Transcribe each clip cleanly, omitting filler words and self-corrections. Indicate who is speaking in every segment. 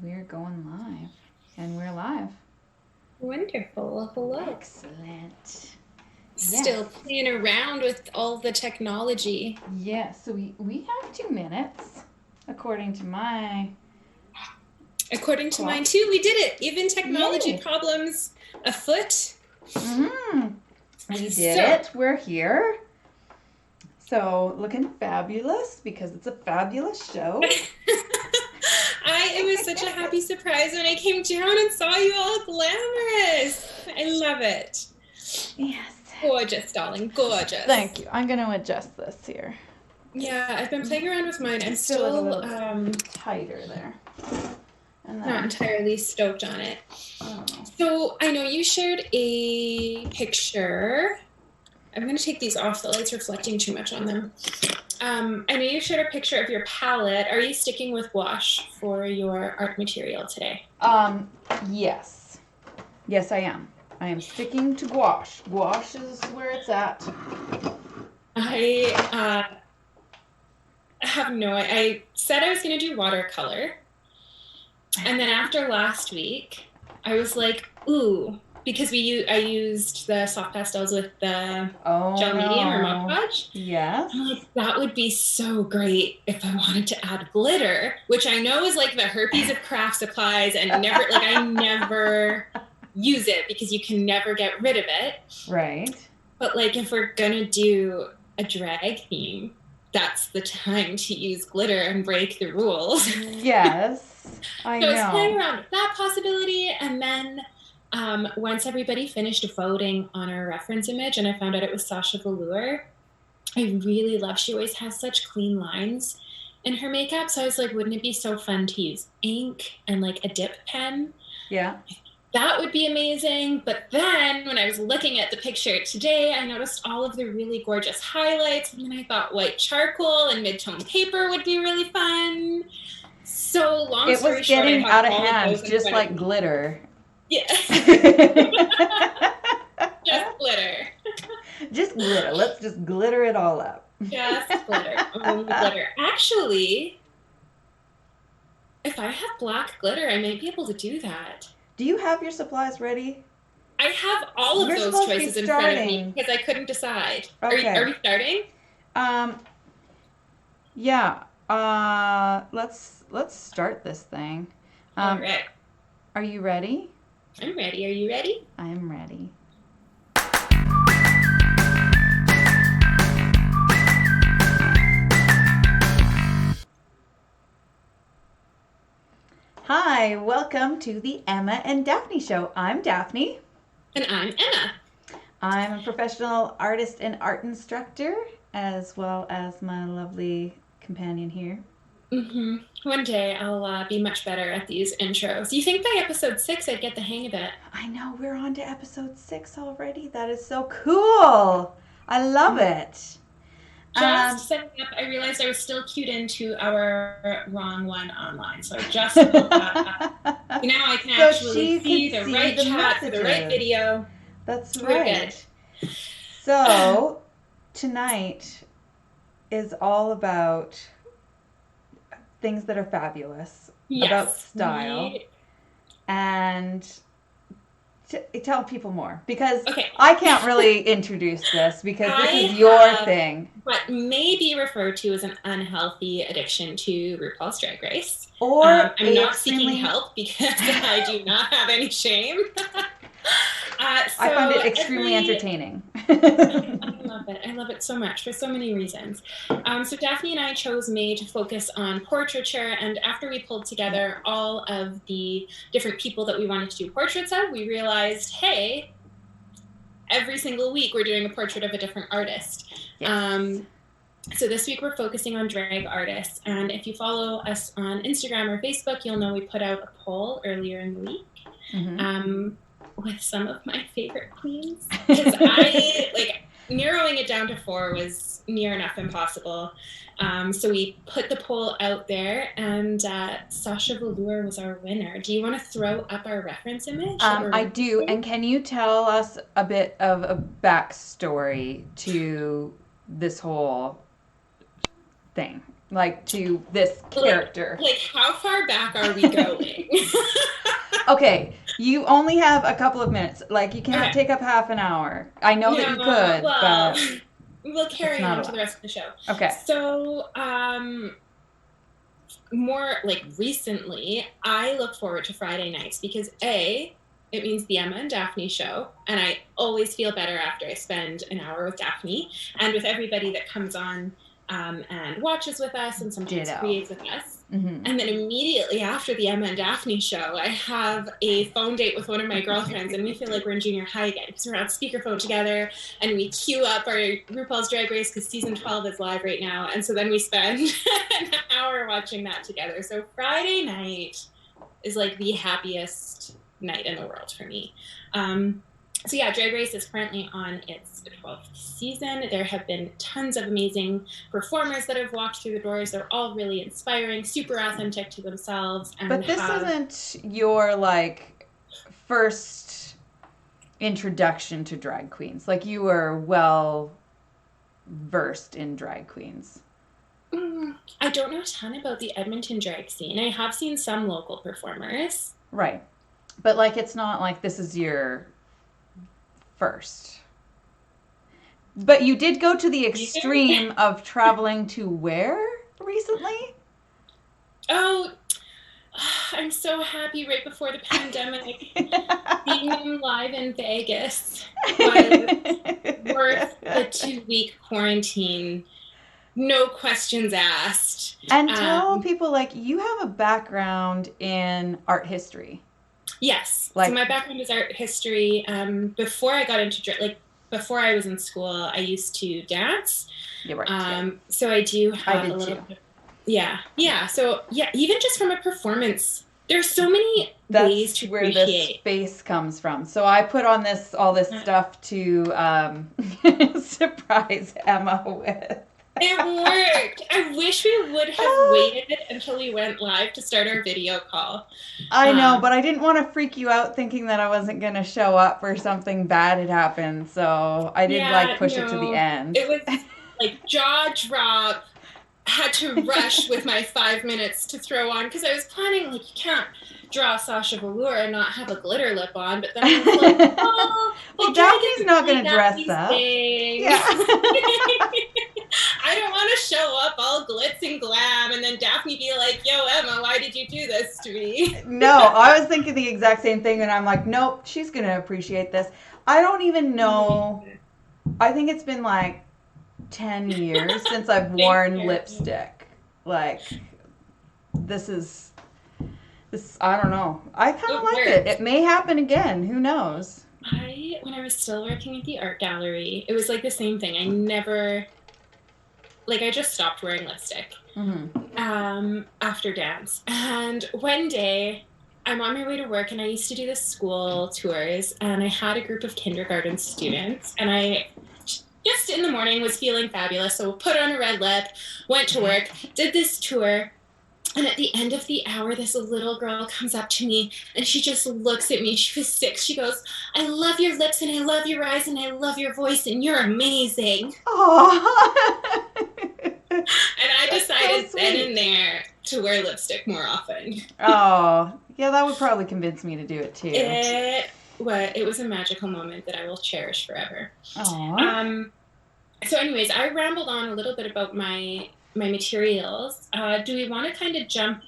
Speaker 1: We're going live. And we're live.
Speaker 2: Wonderful. Hello.
Speaker 1: Excellent.
Speaker 2: Still
Speaker 1: Yes.
Speaker 2: playing around with all the technology.
Speaker 1: Yes. So we have 2 minutes, according to my
Speaker 2: According to
Speaker 1: clock.
Speaker 2: mine too, we did it. Even technology
Speaker 1: Yay.
Speaker 2: problems afoot.
Speaker 1: We did it. We're here. So looking fabulous because it's a fabulous show.
Speaker 2: It was such a happy surprise when I came down and saw you all glamorous. I love it.
Speaker 1: Yes.
Speaker 2: Gorgeous, darling. Gorgeous.
Speaker 1: Thank you. I'm going to adjust this here.
Speaker 2: Yeah, I've been playing around with mine. I'm
Speaker 1: Just feel it a
Speaker 2: still
Speaker 1: little tighter there. And then,
Speaker 2: not entirely stoked on it.
Speaker 1: oh.
Speaker 2: So I know you shared a picture. I'm going to take these off. The light's reflecting too much on them. I know you shared a picture of your palette. Are you sticking with gouache for your art material today?
Speaker 1: Yes. Yes, I am. I am sticking to gouache. Gouache is where it's at.
Speaker 2: I said I was going to do watercolor. And then after last week, I was like, ooh, because I used the soft pastels with the gel medium or Mod Podge.
Speaker 1: Yes.
Speaker 2: I'm like, that would be so great if I wanted to add glitter, which I know is like the herpes of craft supplies, and I never use it because you can never get rid of it.
Speaker 1: Right.
Speaker 2: But like if we're gonna do a drag theme, that's the time to use glitter and break the rules.
Speaker 1: Yes, I know.
Speaker 2: So I was playing around with that possibility, and then once everybody finished voting on our reference image and I found out it was Sasha Velour, I really love, she always has such clean lines in her makeup. So I was like, wouldn't it be so fun to use ink and like a dip pen?
Speaker 1: Yeah.
Speaker 2: That would be amazing. But then when I was looking at the picture today, I noticed all of the really gorgeous highlights. And then I thought white charcoal and mid-tone paper would be really fun. So long story short,
Speaker 1: it was getting out of hand, just like glitter.
Speaker 2: Yeah. Just glitter.
Speaker 1: Just glitter. Let's just glitter it all up.
Speaker 2: Just glitter. Glitter. Actually, if I have black glitter, I might be able to do that.
Speaker 1: Do you have your supplies ready?
Speaker 2: I have all of those choices in front of me because I couldn't decide.
Speaker 1: Okay.
Speaker 2: Are we starting?
Speaker 1: Yeah. Let's start this thing.
Speaker 2: All right.
Speaker 1: Are you ready?
Speaker 2: I'm ready. Are you ready?
Speaker 1: I'm ready. Hi, welcome to the Emma and Daphne Show. I'm Daphne.
Speaker 2: And I'm Emma.
Speaker 1: I'm a professional artist and art instructor, as well as my lovely companion here.
Speaker 2: Mm-hmm. One day I'll be much better at these intros. You think by episode 6 I'd get the hang of it?
Speaker 1: I know, we're on to episode 6 already. That is so cool. I love it.
Speaker 2: Just setting up, I realized I was still queued into our wrong one online. So I just pulled that up. Now I can actually see the right chat for the right video.
Speaker 1: That's right. So tonight is all about things that are fabulous, about style, and tell people more, because I can't really introduce this because this is your thing.
Speaker 2: What may be referred to as an unhealthy addiction to RuPaul's Drag Race.
Speaker 1: Or
Speaker 2: I'm not seeking help because I do not have any shame.
Speaker 1: I find it extremely entertaining.
Speaker 2: I love it. I love it so much for so many reasons. So Daphne and I chose May to focus on portraiture, and after we pulled together all of the different people that we wanted to do portraits of, we realized, hey, every single week we're doing a portrait of a different artist. Yes. So this week we're focusing on drag artists, and if you follow us on Instagram or Facebook, you'll know we put out a poll earlier in the week. Mm-hmm. With some of my favorite queens, because narrowing it down to 4 was near enough impossible. So we put the poll out there, and Sasha Velour was our winner. Do you want to throw up our reference image?
Speaker 1: I do. And can you tell us a bit of a backstory to this whole thing? like to this character?
Speaker 2: Like how far back are we going?
Speaker 1: Okay, you only have a couple of minutes. Like, you can't take up half an hour. I know that you could, but
Speaker 2: we'll carry on to the rest of the show.
Speaker 1: Okay.
Speaker 2: So, more like recently, I look forward to Friday nights because it means the Emma and Daphne show, and I always feel better after I spend an hour with Daphne and with everybody that comes on and watches with us and sometimes creates with us.
Speaker 1: Mm-hmm.
Speaker 2: And then immediately after the Emma and Daphne show, I have a phone date with one of my girlfriends, and we feel like we're in junior high again because we're on speakerphone together, and we queue up our RuPaul's Drag Race because season 12 is live right now, and so then we spend an hour watching that together. So Friday night is like the happiest night in the world for me. So yeah, Drag Race is currently on its 12th season. There have been tons of amazing performers that have walked through the doors. They're all really inspiring, super authentic to themselves. And
Speaker 1: but this isn't your, like, first introduction to drag queens. Like, you were well versed in drag queens.
Speaker 2: I don't know a ton about the Edmonton drag scene. I have seen some local performers.
Speaker 1: Right. But, like, it's not like this is your first. But you did go to the extreme of traveling to where recently? Oh,
Speaker 2: I'm so happy right before the pandemic. Being live in Vegas was worth the 2-week quarantine. No questions asked.
Speaker 1: And tell people, like, you have a background in art history.
Speaker 2: Yes. Like, so my background is art history. Before I got into before I was in school, I used to dance.
Speaker 1: Yeah, right.
Speaker 2: So I do have a little bit. Yeah. Yeah. So yeah, even just from a performance, there's so many ways to
Speaker 1: appreciate. That's where this space comes from. So I put on all this stuff to surprise Emma with.
Speaker 2: It worked. I wish we would have waited until we went live to start our video call.
Speaker 1: I know, but I didn't want to freak you out thinking that I wasn't going to show up or something bad had happened. So I did push it to the end.
Speaker 2: It was like jaw drop. Had to rush with my 5 minutes to throw on because I was planning, like, you can't draw Sasha Velour and not have a glitter lip on. But then I was like,
Speaker 1: well, Daphne's not going to dress up.
Speaker 2: Yeah. I don't want to show up all glitz and glam and then Daphne be like, yo, Emma, why did you do this to me?
Speaker 1: No, I was thinking the exact same thing, and I'm like, nope, she's going to appreciate this. I don't even know. I think it's been like 10 years since I've worn lipstick. Like, this, I don't know. I kind of like it. It may happen again. Who knows?
Speaker 2: When I was still working at the art gallery, it was like the same thing. I never... Like, I just stopped wearing lipstick after dance. And one day, I'm on my way to work, and I used to do the school tours, and I had a group of kindergarten students, and I just in the morning was feeling fabulous, so put on a red lip, went to work, did this tour, and at the end of the hour, this little girl comes up to me, and she just looks at me. She was 6. She goes, I love your lips, and I love your eyes, and I love your voice, and you're amazing.
Speaker 1: Aww.
Speaker 2: And I decided then and there to wear lipstick more often.
Speaker 1: Oh, yeah, that would probably convince me to do it, too.
Speaker 2: It was a magical moment that I will cherish forever.
Speaker 1: Aww.
Speaker 2: So anyways, I rambled on a little bit about my materials. Do we want to kind of jump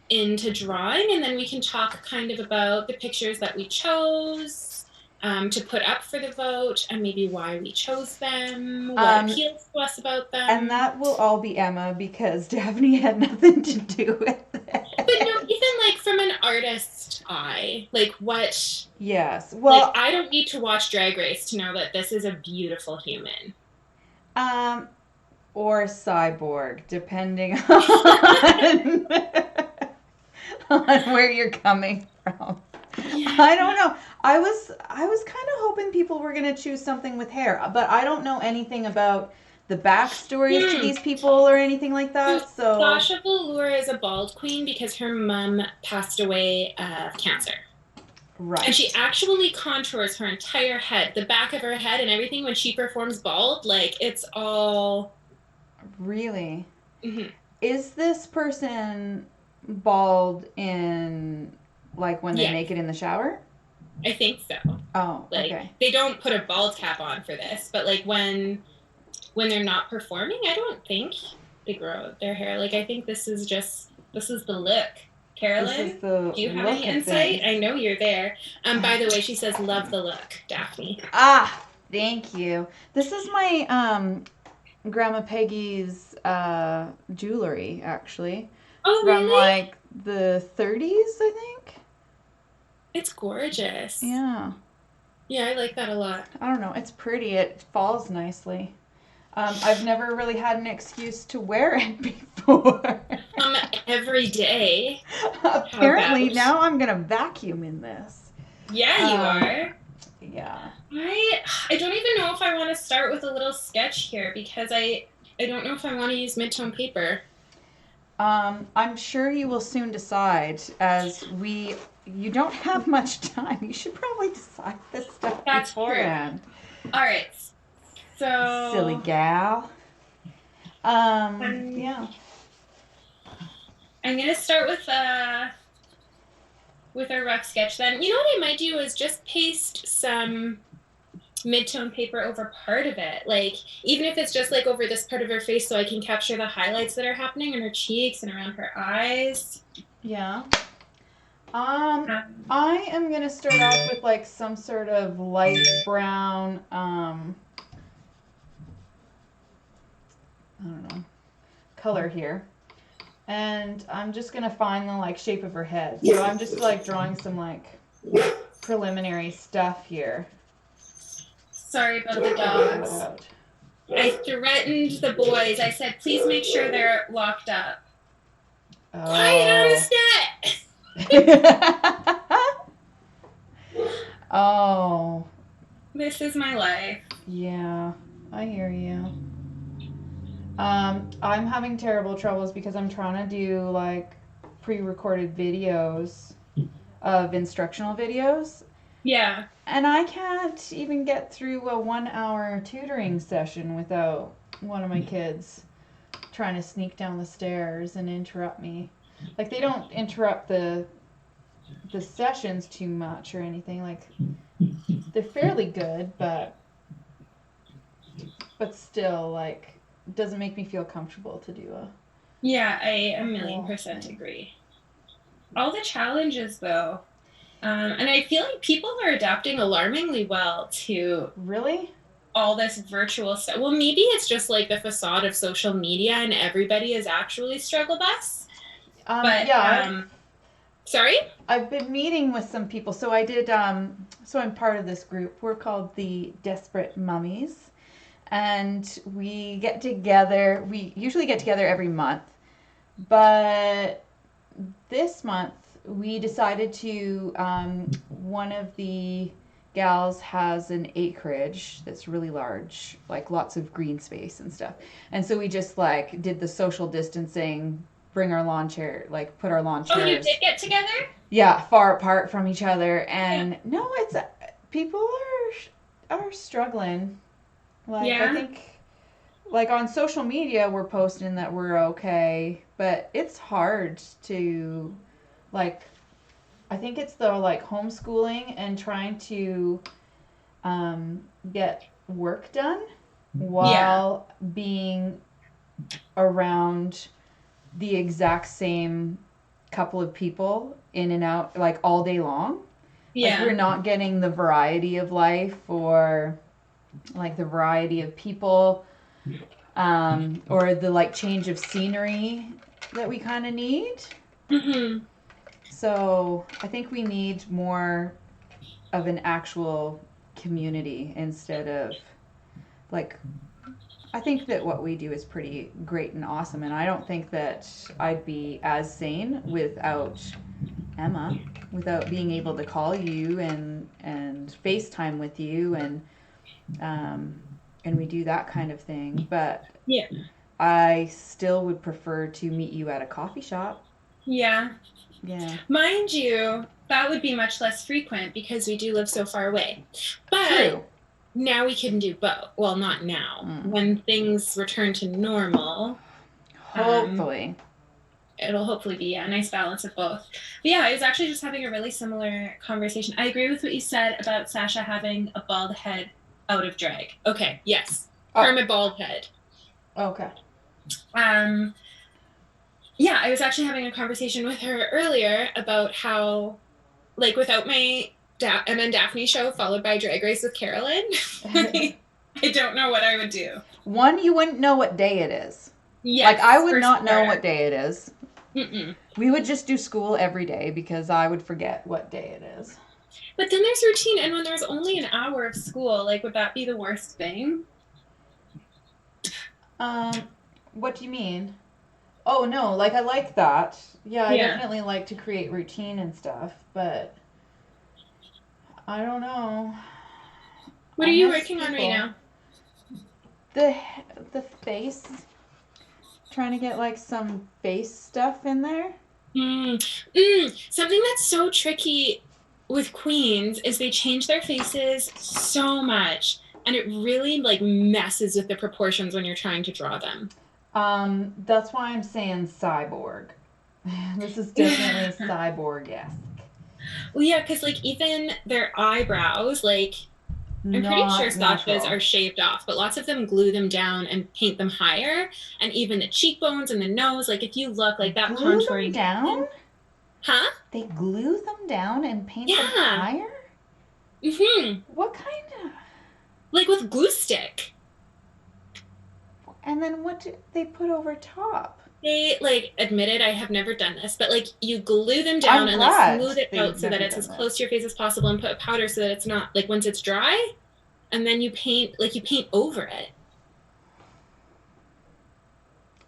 Speaker 2: into drawing, and then we can talk kind of about the pictures that we chose to put up for the vote, and maybe why we chose them, what appeals to us about them.
Speaker 1: And that will all be Emma, because Daphne had nothing to do with it.
Speaker 2: But no, even like from an artist's eye, like what...
Speaker 1: Yes, well...
Speaker 2: Like, I don't need to watch Drag Race to know that this is a beautiful human.
Speaker 1: Or cyborg, depending on where you're coming from. Yeah. I don't know. I was kind of hoping people were going to choose something with hair, but I don't know anything about the backstories to these people or anything like that. So
Speaker 2: Sasha Velour is a bald queen because her mom passed away of cancer.
Speaker 1: Right.
Speaker 2: And she actually contours her entire head, the back of her head and everything when she performs bald. Like, it's all...
Speaker 1: Really?
Speaker 2: Mm-hmm.
Speaker 1: Is this person bald in, like, when they're
Speaker 2: Yeah,
Speaker 1: naked in the shower?
Speaker 2: I think so.
Speaker 1: Oh,
Speaker 2: Like,
Speaker 1: okay.
Speaker 2: they don't put a bald cap on for this, but like when they're not performing, I don't think they grow out their hair. Like, I think this is the look.
Speaker 1: This is
Speaker 2: Carolyn,
Speaker 1: the
Speaker 2: do you have
Speaker 1: look
Speaker 2: any
Speaker 1: of
Speaker 2: insight?
Speaker 1: things.
Speaker 2: I know you're there. By the way, she says love the look, Daphne.
Speaker 1: Ah, thank you. This is my Grandma Peggy's jewelry, actually,
Speaker 2: Oh,
Speaker 1: from
Speaker 2: really?
Speaker 1: like the 30s, I think.
Speaker 2: It's gorgeous.
Speaker 1: Yeah.
Speaker 2: Yeah, I like that a lot.
Speaker 1: I don't know. It's pretty. It falls nicely. I've never really had an excuse to wear it before.
Speaker 2: Every day. How
Speaker 1: Apparently,
Speaker 2: about?
Speaker 1: now I'm gonna vacuum in this.
Speaker 2: Yeah, you are.
Speaker 1: Yeah.
Speaker 2: I don't even know if I want to start with a little sketch here because I don't know if I want to use mid-tone paper.
Speaker 1: I'm sure you will soon decide, as you don't have much time. You should probably decide this stuff
Speaker 2: That's
Speaker 1: beforehand.
Speaker 2: true. All right. So
Speaker 1: Silly gal. Yeah.
Speaker 2: I'm gonna start with a rough sketch. Then you know what I might do is just paste some mid-tone paper over part of it, like even if it's just like over this part of her face, so I can capture the highlights that are happening in her cheeks and around her eyes.
Speaker 1: Yeah. I am gonna start off with like some sort of light brown, I don't know, color here. And I'm just gonna find the like shape of her head. So I'm just like drawing some like preliminary stuff here.
Speaker 2: Sorry about the dogs. I threatened the boys. I said, please make sure they're locked up. Oh. Quiet on a set!
Speaker 1: Oh.
Speaker 2: This is my life.
Speaker 1: Yeah, I hear you. I'm having terrible troubles because I'm trying to do like pre-recorded videos of instructional videos.
Speaker 2: Yeah.
Speaker 1: And I can't even get through a 1 hour tutoring session without one of my kids trying to sneak down the stairs and interrupt me. Like, they don't interrupt the sessions too much or anything. Like, they're fairly good, but still, like, it doesn't make me feel comfortable to do a...
Speaker 2: Yeah, I 1,000,000% agree. All the challenges, though. And I feel like people are adapting alarmingly well to
Speaker 1: Really?
Speaker 2: all this virtual stuff. Well, maybe it's just like the facade of social media and everybody is actually struggle bus. But
Speaker 1: yeah.
Speaker 2: Sorry?
Speaker 1: I've been meeting with some people. So I did, so I'm part of this group. We're called the Desperate Mummies. And we get together, we usually get together every month. But this month, we decided to, one of the gals has an acreage that's really large, like lots of green space and stuff. And so we just like did the social distancing, bring our lawn chair, like put our lawn chairs.
Speaker 2: Oh, you did get together?
Speaker 1: Yeah, far apart from each other. And yeah. No, it's, people are struggling. Like, yeah. I think, like, on social media, we're posting that we're okay, but it's hard to, like, I think it's the, like, homeschooling and trying to get work done while being around the exact same couple of people in and out, like, all day long. Yeah. Like, we're not getting the variety of life or... like the variety of people, or the like change of scenery that we kind of need. Mm-hmm. So I think we need more of an actual community instead of like, I think that what we do is pretty great and awesome, and I don't think that I'd be as sane without Emma, without being able to call you and FaceTime with you and we do that kind of thing. But yeah, I still would prefer to meet you at a coffee shop.
Speaker 2: Yeah. Yeah. Mind you, that would be much less frequent because we do live so far away. But true. Now we can do both. Well, not now. When things return to normal.
Speaker 1: Hopefully.
Speaker 2: It'll hopefully be a nice balance of both. But yeah, I was actually just having a really similar conversation. I agree with what you said about Sasha having a bald head out of drag. Okay, yes. Perma bald head.
Speaker 1: Okay.
Speaker 2: Yeah, I was actually having a conversation with her earlier about how, like, without my Emma and Daphne show followed by Drag Race with Carolyn, I don't know what I would do.
Speaker 1: One, you wouldn't know what day it is.
Speaker 2: Yes,
Speaker 1: like, I would not know what day it is.
Speaker 2: Mm-mm.
Speaker 1: We would just do school every day because I would forget what day it is.
Speaker 2: But then there's routine, and when there's only an hour of school, like, would that be the worst thing?
Speaker 1: What do you mean? Oh, no, like, I like that. Yeah, I definitely like to create routine and stuff, but I don't know.
Speaker 2: What are you working on right now?
Speaker 1: The face. Trying to get, like, some face stuff in there.
Speaker 2: Something that's so tricky with queens is they change their faces so much, and it really, like, messes with the proportions when you're trying to draw them.
Speaker 1: That's why I'm saying cyborg. This is definitely cyborg-esque.
Speaker 2: Well, yeah, because, like, even their eyebrows, like, I'm pretty sure Sasha's are shaved off, but lots of them glue them down and paint them higher, and even the cheekbones and the nose, like, if you look, like, that
Speaker 1: glue
Speaker 2: contouring.
Speaker 1: Them down?
Speaker 2: Huh?
Speaker 1: They glue them down and paint them higher?
Speaker 2: Mm-hmm.
Speaker 1: What kind of...
Speaker 2: Like, with glue stick.
Speaker 1: And then what do they put over top?
Speaker 2: They, like, admitted I have never done this, but, like, you glue them down and, like, smooth it out so that it's as close to your face as possible and put powder so that it's not, like, once it's dry, and then you paint over it.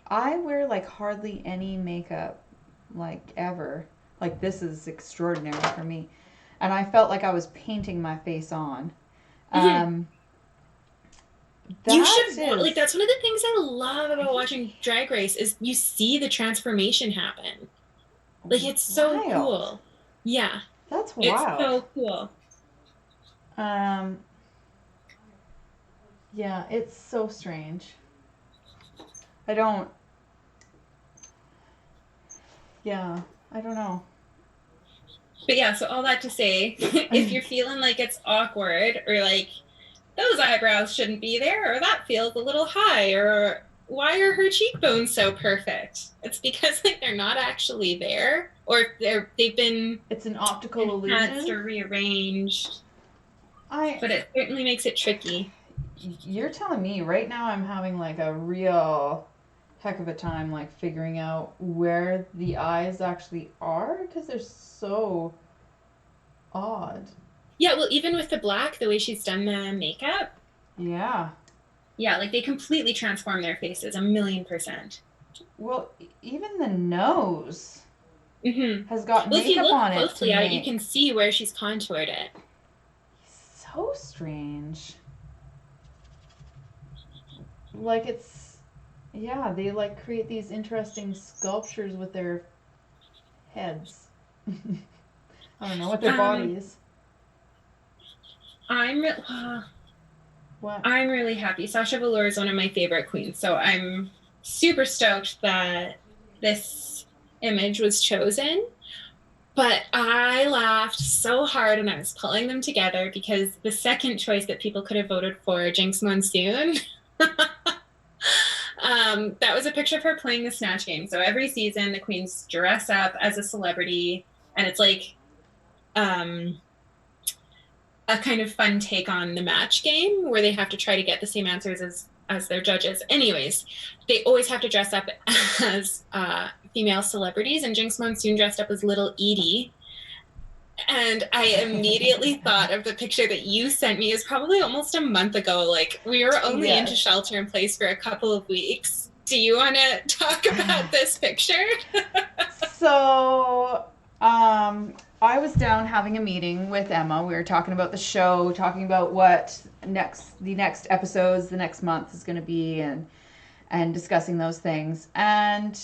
Speaker 1: I wear, like, hardly any makeup, like, ever. Like, this is extraordinary for me. And I felt like I was painting my face on.
Speaker 2: You should, like, that's one of the things I love about watching Drag Race is you see the transformation happen. Like, it's so cool. Yeah.
Speaker 1: That's wild.
Speaker 2: It's so cool.
Speaker 1: Yeah, it's so strange. I don't know.
Speaker 2: But yeah, so all that to say, if you're feeling like it's awkward or like, those eyebrows shouldn't be there, or that feels a little high, or why are her cheekbones so perfect? It's because, like, they're not actually there, or they've been...
Speaker 1: It's an optical illusion?
Speaker 2: Or rearranged. But it certainly makes it tricky.
Speaker 1: You're telling me right now I'm having, like, a real heck of a time, like, figuring out where the eyes actually are, because they're so odd.
Speaker 2: Yeah, well, even with the black, the way she's done the makeup.
Speaker 1: Yeah.
Speaker 2: Yeah, like, they completely transform their faces, 1,000,000%.
Speaker 1: Well, even the nose has got makeup on it.
Speaker 2: Well, if you look closely at it, you can see where she's contoured it.
Speaker 1: So strange. Like, it's... Yeah, they, like, create these interesting sculptures with their heads. I don't know, with their bodies.
Speaker 2: I'm really happy. Sasha Velour is one of my favorite queens, so I'm super stoked that this image was chosen. But I laughed so hard when I was pulling them together because the second choice that people could have voted for, Jinx Monsoon, that was a picture of her playing the Snatch Game. So every season, the queens dress up as a celebrity, and it's like a kind of fun take on the match game where they have to try to get the same answers as their judges. Anyways, they always have to dress up as female celebrities, and Jinx Monsoon dressed up as Little Edie. And I immediately thought of the picture that you sent me. It was probably almost a month ago. Like, we were only into shelter in place for a couple of weeks. Do you want to talk about this picture?
Speaker 1: So, I was down having a meeting with Emma. We were talking about the show, talking about what the next episodes, the next month is going to be, and discussing those things. And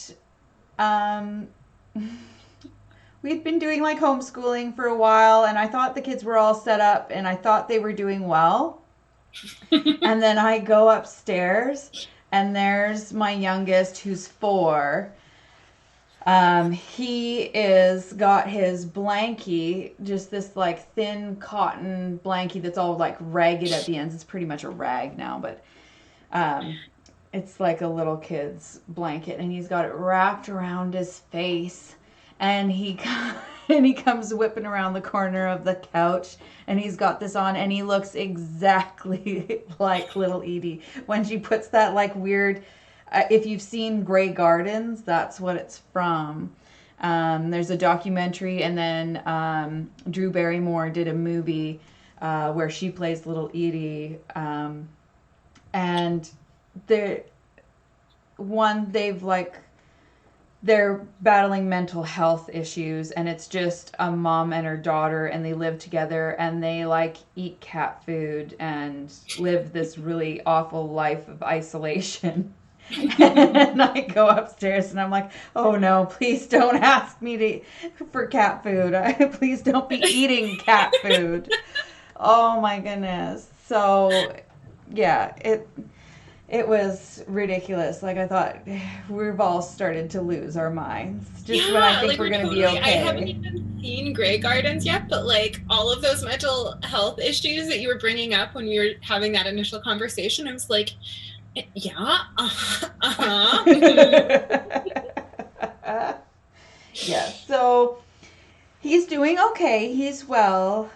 Speaker 1: we'd been doing, like, homeschooling for a while, and I thought the kids were all set up, and I thought they were doing well. And then I go upstairs, And there's my youngest, who's 4. He is got his blankie, just this like thin cotton blankie that's all like ragged at the ends. It's pretty much a rag now, but it's like a little kid's blanket, and he's got it wrapped around his face, and he comes whipping around the corner of the couch, and he's got this on, and he looks exactly like little Edie when she puts that like weird. If you've seen Grey Gardens, that's what it's from. There's a documentary, and then Drew Barrymore did a movie where she plays little Edie, and they're battling mental health issues, and it's just a mom and her daughter, and they live together, and they like eat cat food and live this really awful life of isolation. And I go upstairs and I'm like, oh no, please don't ask me for cat food. Please don't be eating cat food. Oh my goodness. So yeah, it was ridiculous. Like, I thought we've all started to lose our minds just when I think like we're going to be okay.
Speaker 2: I haven't even seen Grey Gardens yet, but like all of those mental health issues that you were bringing up when we were having that initial conversation, I was like, yeah,
Speaker 1: yeah, so he's doing okay. He's well.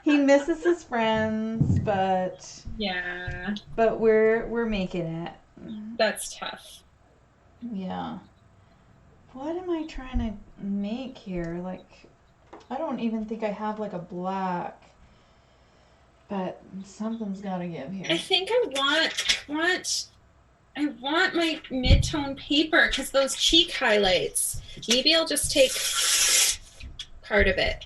Speaker 1: He misses his friends, but
Speaker 2: yeah,
Speaker 1: but we're making it.
Speaker 2: That's tough.
Speaker 1: Yeah. What am I trying to make here? Like, I don't even think I have like a black. But something's got to give here.
Speaker 2: I think I want my mid-tone paper because those cheek highlights. Maybe I'll just take part of it.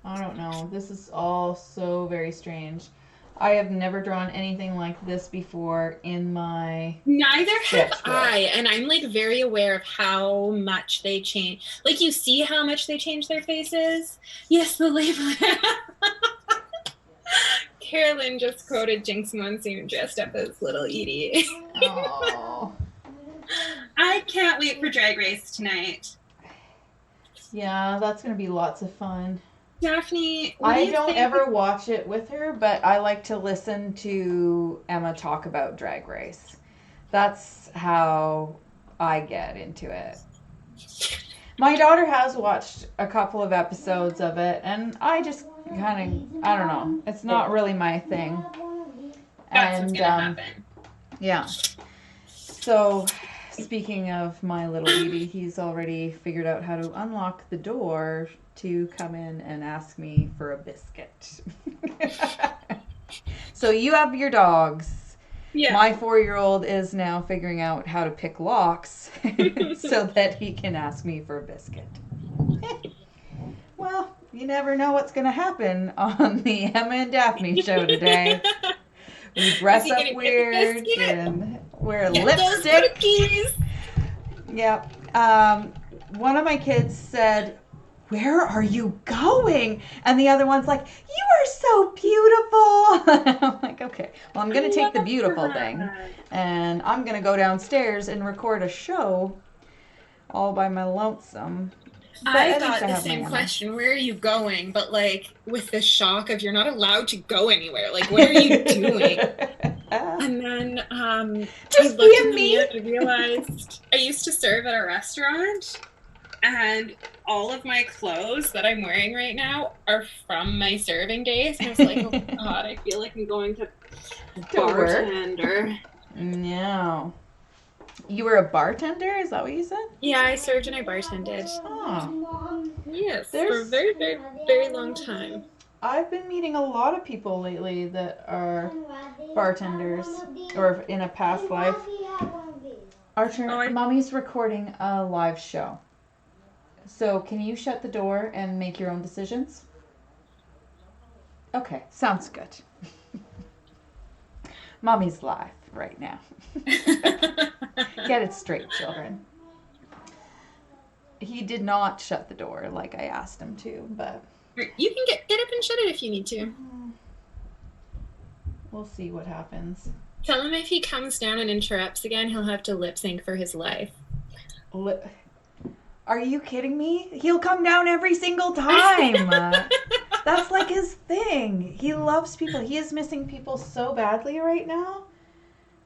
Speaker 1: I don't know. This is all so very strange. I have never drawn anything like this before in my
Speaker 2: Neither
Speaker 1: sketchbook.
Speaker 2: Have I, and I'm like very aware of how much they change. Like, you see how much they change their faces? Yes, the label. Carolyn just quoted Jinx Monsoon dressed up as little Edie.
Speaker 1: Oh.
Speaker 2: I can't wait for Drag Race tonight.
Speaker 1: Yeah, that's going to be lots of fun.
Speaker 2: Daphne,
Speaker 1: I don't ever watch it with her, but I like to listen to Emma talk about Drag Race. That's how I get into it. My daughter has watched a couple of episodes of it, and I just kind of, I don't know. It's not really my thing.
Speaker 2: That's what's gonna happen.
Speaker 1: Yeah. So, speaking of my little Edie, he's already figured out how to unlock the door to come in and ask me for a biscuit. So you have your dogs. Yeah. My 4-year-old is now figuring out how to pick locks so that he can ask me for a biscuit. Well, you never know what's going to happen on the Emma and Daphne show today. We dress up weird and wear lipstick. Yep. One of my kids said, "Where are you going?" And the other one's like, "You are so beautiful." I'm like, okay, well, I'm going to take the beautiful thing, and I'm going to go downstairs and record a show all by my lonesome.
Speaker 2: I got the same question, where are you going? But like with the shock of you're not allowed to go anywhere. Like, what are you doing? And then
Speaker 1: just being me.
Speaker 2: I realized I used to serve at a restaurant, and all of my clothes that I'm wearing right now are from my serving days. And I was like, oh God, I feel like I'm going to bartender.
Speaker 1: No. You were a bartender? Is that what you said?
Speaker 2: Yeah, I served and I bartended.
Speaker 1: Oh.
Speaker 2: Yes, for a very, very, very long time.
Speaker 1: I've been meeting a lot of people lately that are bartenders or in a past life. Mommy's recording a live show. So can you shut the door and make your own decisions? Okay, sounds good. Mommy's live right now. Get it straight, children. He did not shut the door like I asked him to, but...
Speaker 2: You can get up and shut it if you need to.
Speaker 1: We'll see what happens.
Speaker 2: Tell him if he comes down and interrupts again, he'll have to lip sync for his life.
Speaker 1: Are you kidding me? He'll come down every single time. That's like his thing. He loves people. He is missing people so badly right now.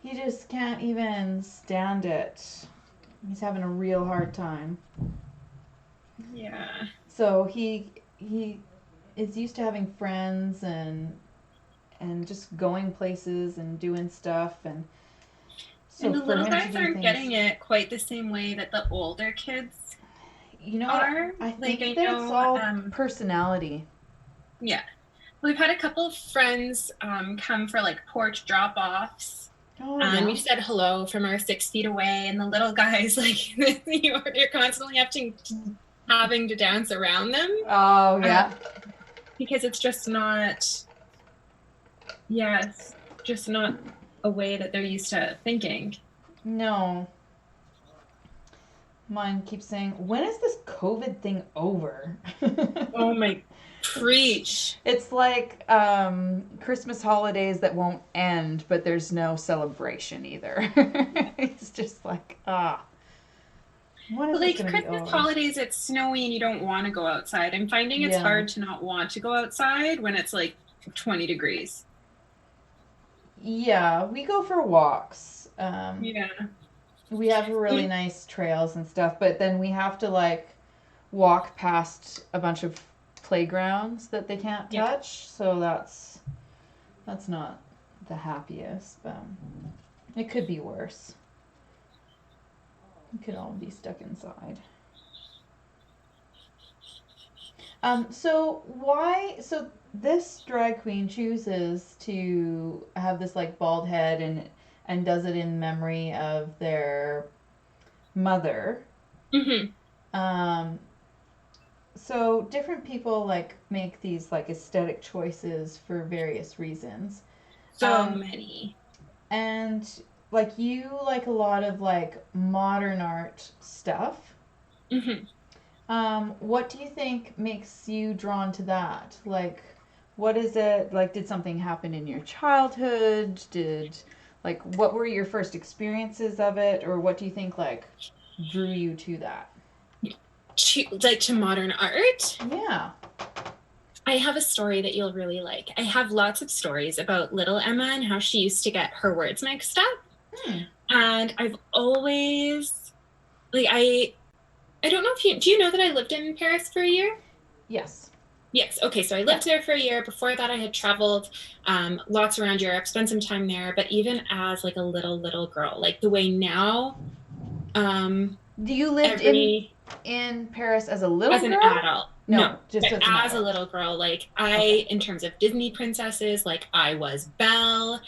Speaker 1: He just can't even stand it. He's having a real hard time.
Speaker 2: Yeah.
Speaker 1: So he is used to having friends and just going places and doing stuff, and so
Speaker 2: and the
Speaker 1: for
Speaker 2: little
Speaker 1: him
Speaker 2: guys
Speaker 1: to do
Speaker 2: aren't
Speaker 1: things,
Speaker 2: getting it quite the same way that the older kids are.
Speaker 1: I think
Speaker 2: I
Speaker 1: that
Speaker 2: know,
Speaker 1: it's all personality.
Speaker 2: Yeah. We've had a couple of friends come for like porch drop-offs. And we said hello from our 6 feet away, and the little guys, like, you're constantly having to dance around them.
Speaker 1: Oh, yeah.
Speaker 2: Because it's just not, it's just not a way that they're used to thinking.
Speaker 1: No. Mine keeps saying, when is this COVID thing over?
Speaker 2: Oh my, preach.
Speaker 1: It's like Christmas holidays that won't end, but there's no celebration either. It's just like, when is
Speaker 2: like
Speaker 1: this
Speaker 2: Christmas holidays, it's snowy and you don't want to go outside. I'm finding it's hard to not want to go outside when it's like 20 degrees.
Speaker 1: Yeah, we go for walks. We have really nice trails and stuff, but then we have to like walk past a bunch of playgrounds that they can't touch, so that's not the happiest, but it could be worse. We could all be stuck inside. So this drag queen chooses to have this like bald head and does it in memory of their mother.
Speaker 2: Mm-hmm.
Speaker 1: So different people like make these like aesthetic choices for various reasons.
Speaker 2: So many.
Speaker 1: And like you like a lot of like modern art stuff.
Speaker 2: Mm-hmm.
Speaker 1: What do you think makes you drawn to that? Like, what is it? Like, did something happen in your childhood? What were your first experiences of it? Or what do you think, like, drew you to that?
Speaker 2: To modern art?
Speaker 1: Yeah.
Speaker 2: I have a story that you'll really like. I have lots of stories about little Emma and how she used to get her words mixed up. And I've always, like, I don't know if do you know that I lived in Paris for a year?
Speaker 1: Yes.
Speaker 2: Yes. Okay. So I lived there for a year. Before that, I had traveled lots around Europe, spent some time there. But even as like a little girl, like the way now.
Speaker 1: Do you lived in Paris as a little girl?
Speaker 2: As an adult. No,
Speaker 1: just
Speaker 2: as a little girl. Like in terms of Disney princesses, like I was Belle.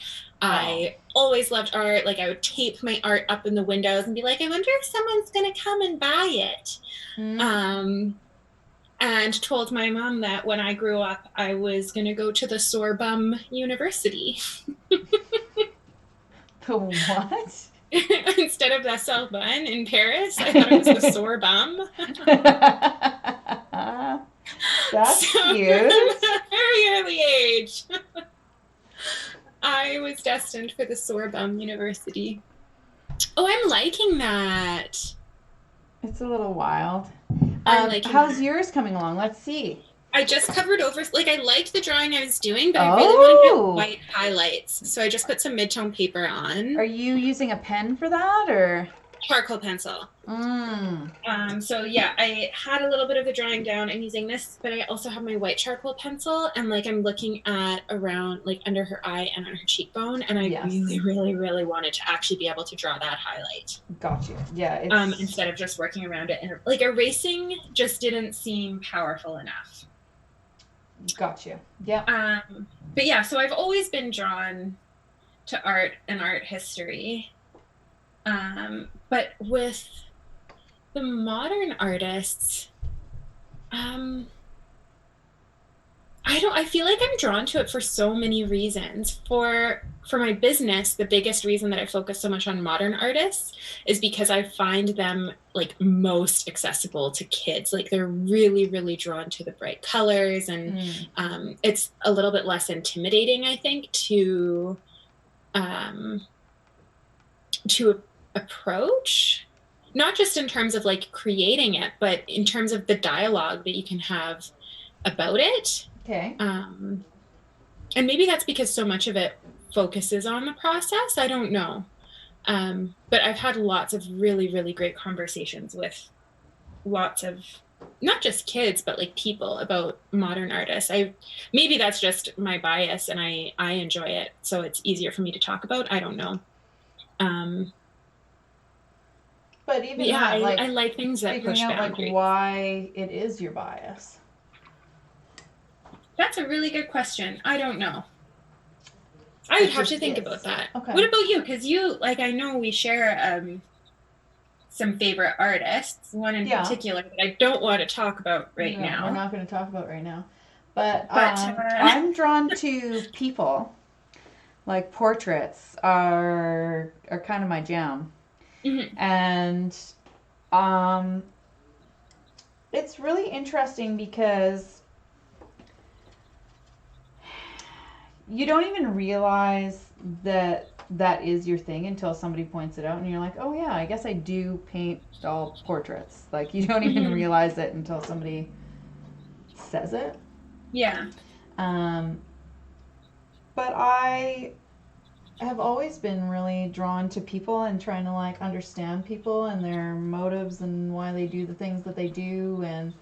Speaker 2: I always loved art. Like I would tape my art up in the windows and be like, I wonder if someone's going to come and buy it. And told my mom that when I grew up, I was going to go to the Sorbonne University.
Speaker 1: The what?
Speaker 2: Instead of the Sorbonne in Paris, I thought it was the Sorbonne.
Speaker 1: That's cute.
Speaker 2: At a very early age, I was destined for the Sorbonne University. Oh, I'm liking that.
Speaker 1: It's a little wild. How's yours coming along? Let's see.
Speaker 2: I just covered over, like I liked the drawing I was doing, but I really wanted to get white highlights. So I just put some mid-tone paper on.
Speaker 1: Are you using a pen for that or?
Speaker 2: Charcoal pencil. So yeah, I had a little bit of the drawing down. I'm using this, but I also have my white charcoal pencil, and like I'm looking at around like under her eye and on her cheekbone, and I really wanted to actually be able to draw that highlight.
Speaker 1: Got you. Yeah.
Speaker 2: Instead of just working around it, and like erasing just didn't seem powerful enough.
Speaker 1: Got you. Yeah.
Speaker 2: But yeah, so I've always been drawn to art and art history. But with the modern artists, I feel like I'm drawn to it for so many reasons. For my business, the biggest reason that I focus so much on modern artists is because I find them like most accessible to kids. Like they're really, really drawn to the bright colors, and it's a little bit less intimidating, I think, to approach, not just in terms of like creating it, but in terms of the dialogue that you can have about it.
Speaker 1: Okay.
Speaker 2: And maybe that's because so much of it focuses on the process. I don't know. But I've had lots of really, really great conversations with lots of not just kids, but like people about modern artists. Maybe that's just my bias, and I enjoy it, so it's easier for me to talk about. I don't know.
Speaker 1: But even
Speaker 2: yeah,
Speaker 1: that,
Speaker 2: I like things that push boundaries.
Speaker 1: Like why it is your bias.
Speaker 2: That's a really good question. I don't know. I would have to think about that.
Speaker 1: Okay.
Speaker 2: What about you? Because you, like, I know we share some favorite artists, one in particular that I don't want to talk about now.
Speaker 1: We're not going to talk about right now. But I'm drawn to people. Like portraits are kind of my jam.
Speaker 2: Mm-hmm.
Speaker 1: And it's really interesting because you don't even realize that is your thing until somebody points it out, and you're like, oh yeah, I guess I do paint all portraits. Like you don't even realize it until somebody says it.
Speaker 2: Yeah.
Speaker 1: But I have always been really drawn to people and trying to like understand people and their motives and why they do the things that they do and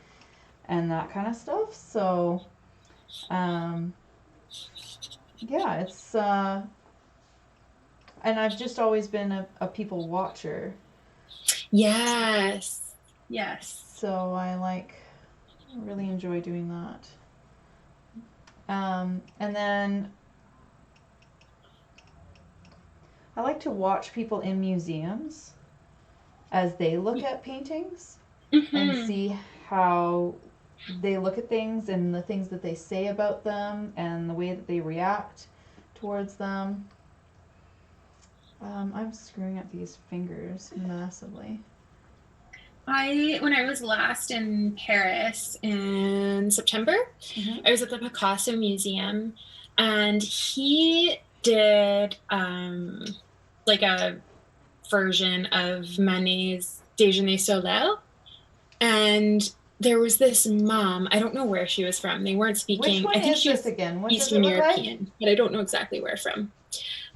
Speaker 1: that kind of stuff. So yeah, it's and I've just always been a people watcher.
Speaker 2: Yes.
Speaker 1: So I really enjoy doing that. And then I like to watch people in museums as they look at paintings and see how they look at things and the things that they say about them and the way that they react towards them. I'm screwing up these fingers massively.
Speaker 2: When I was last in Paris in September, I was at the Picasso Museum, and he did like a version of Manet's Déjeuner-sur-l'Eau, and there was this mom. I don't know where she was from. They weren't speaking.
Speaker 1: Which one
Speaker 2: I think
Speaker 1: is
Speaker 2: she was
Speaker 1: this again? What
Speaker 2: Eastern
Speaker 1: does it look
Speaker 2: European,
Speaker 1: like?
Speaker 2: but I don't know exactly where from.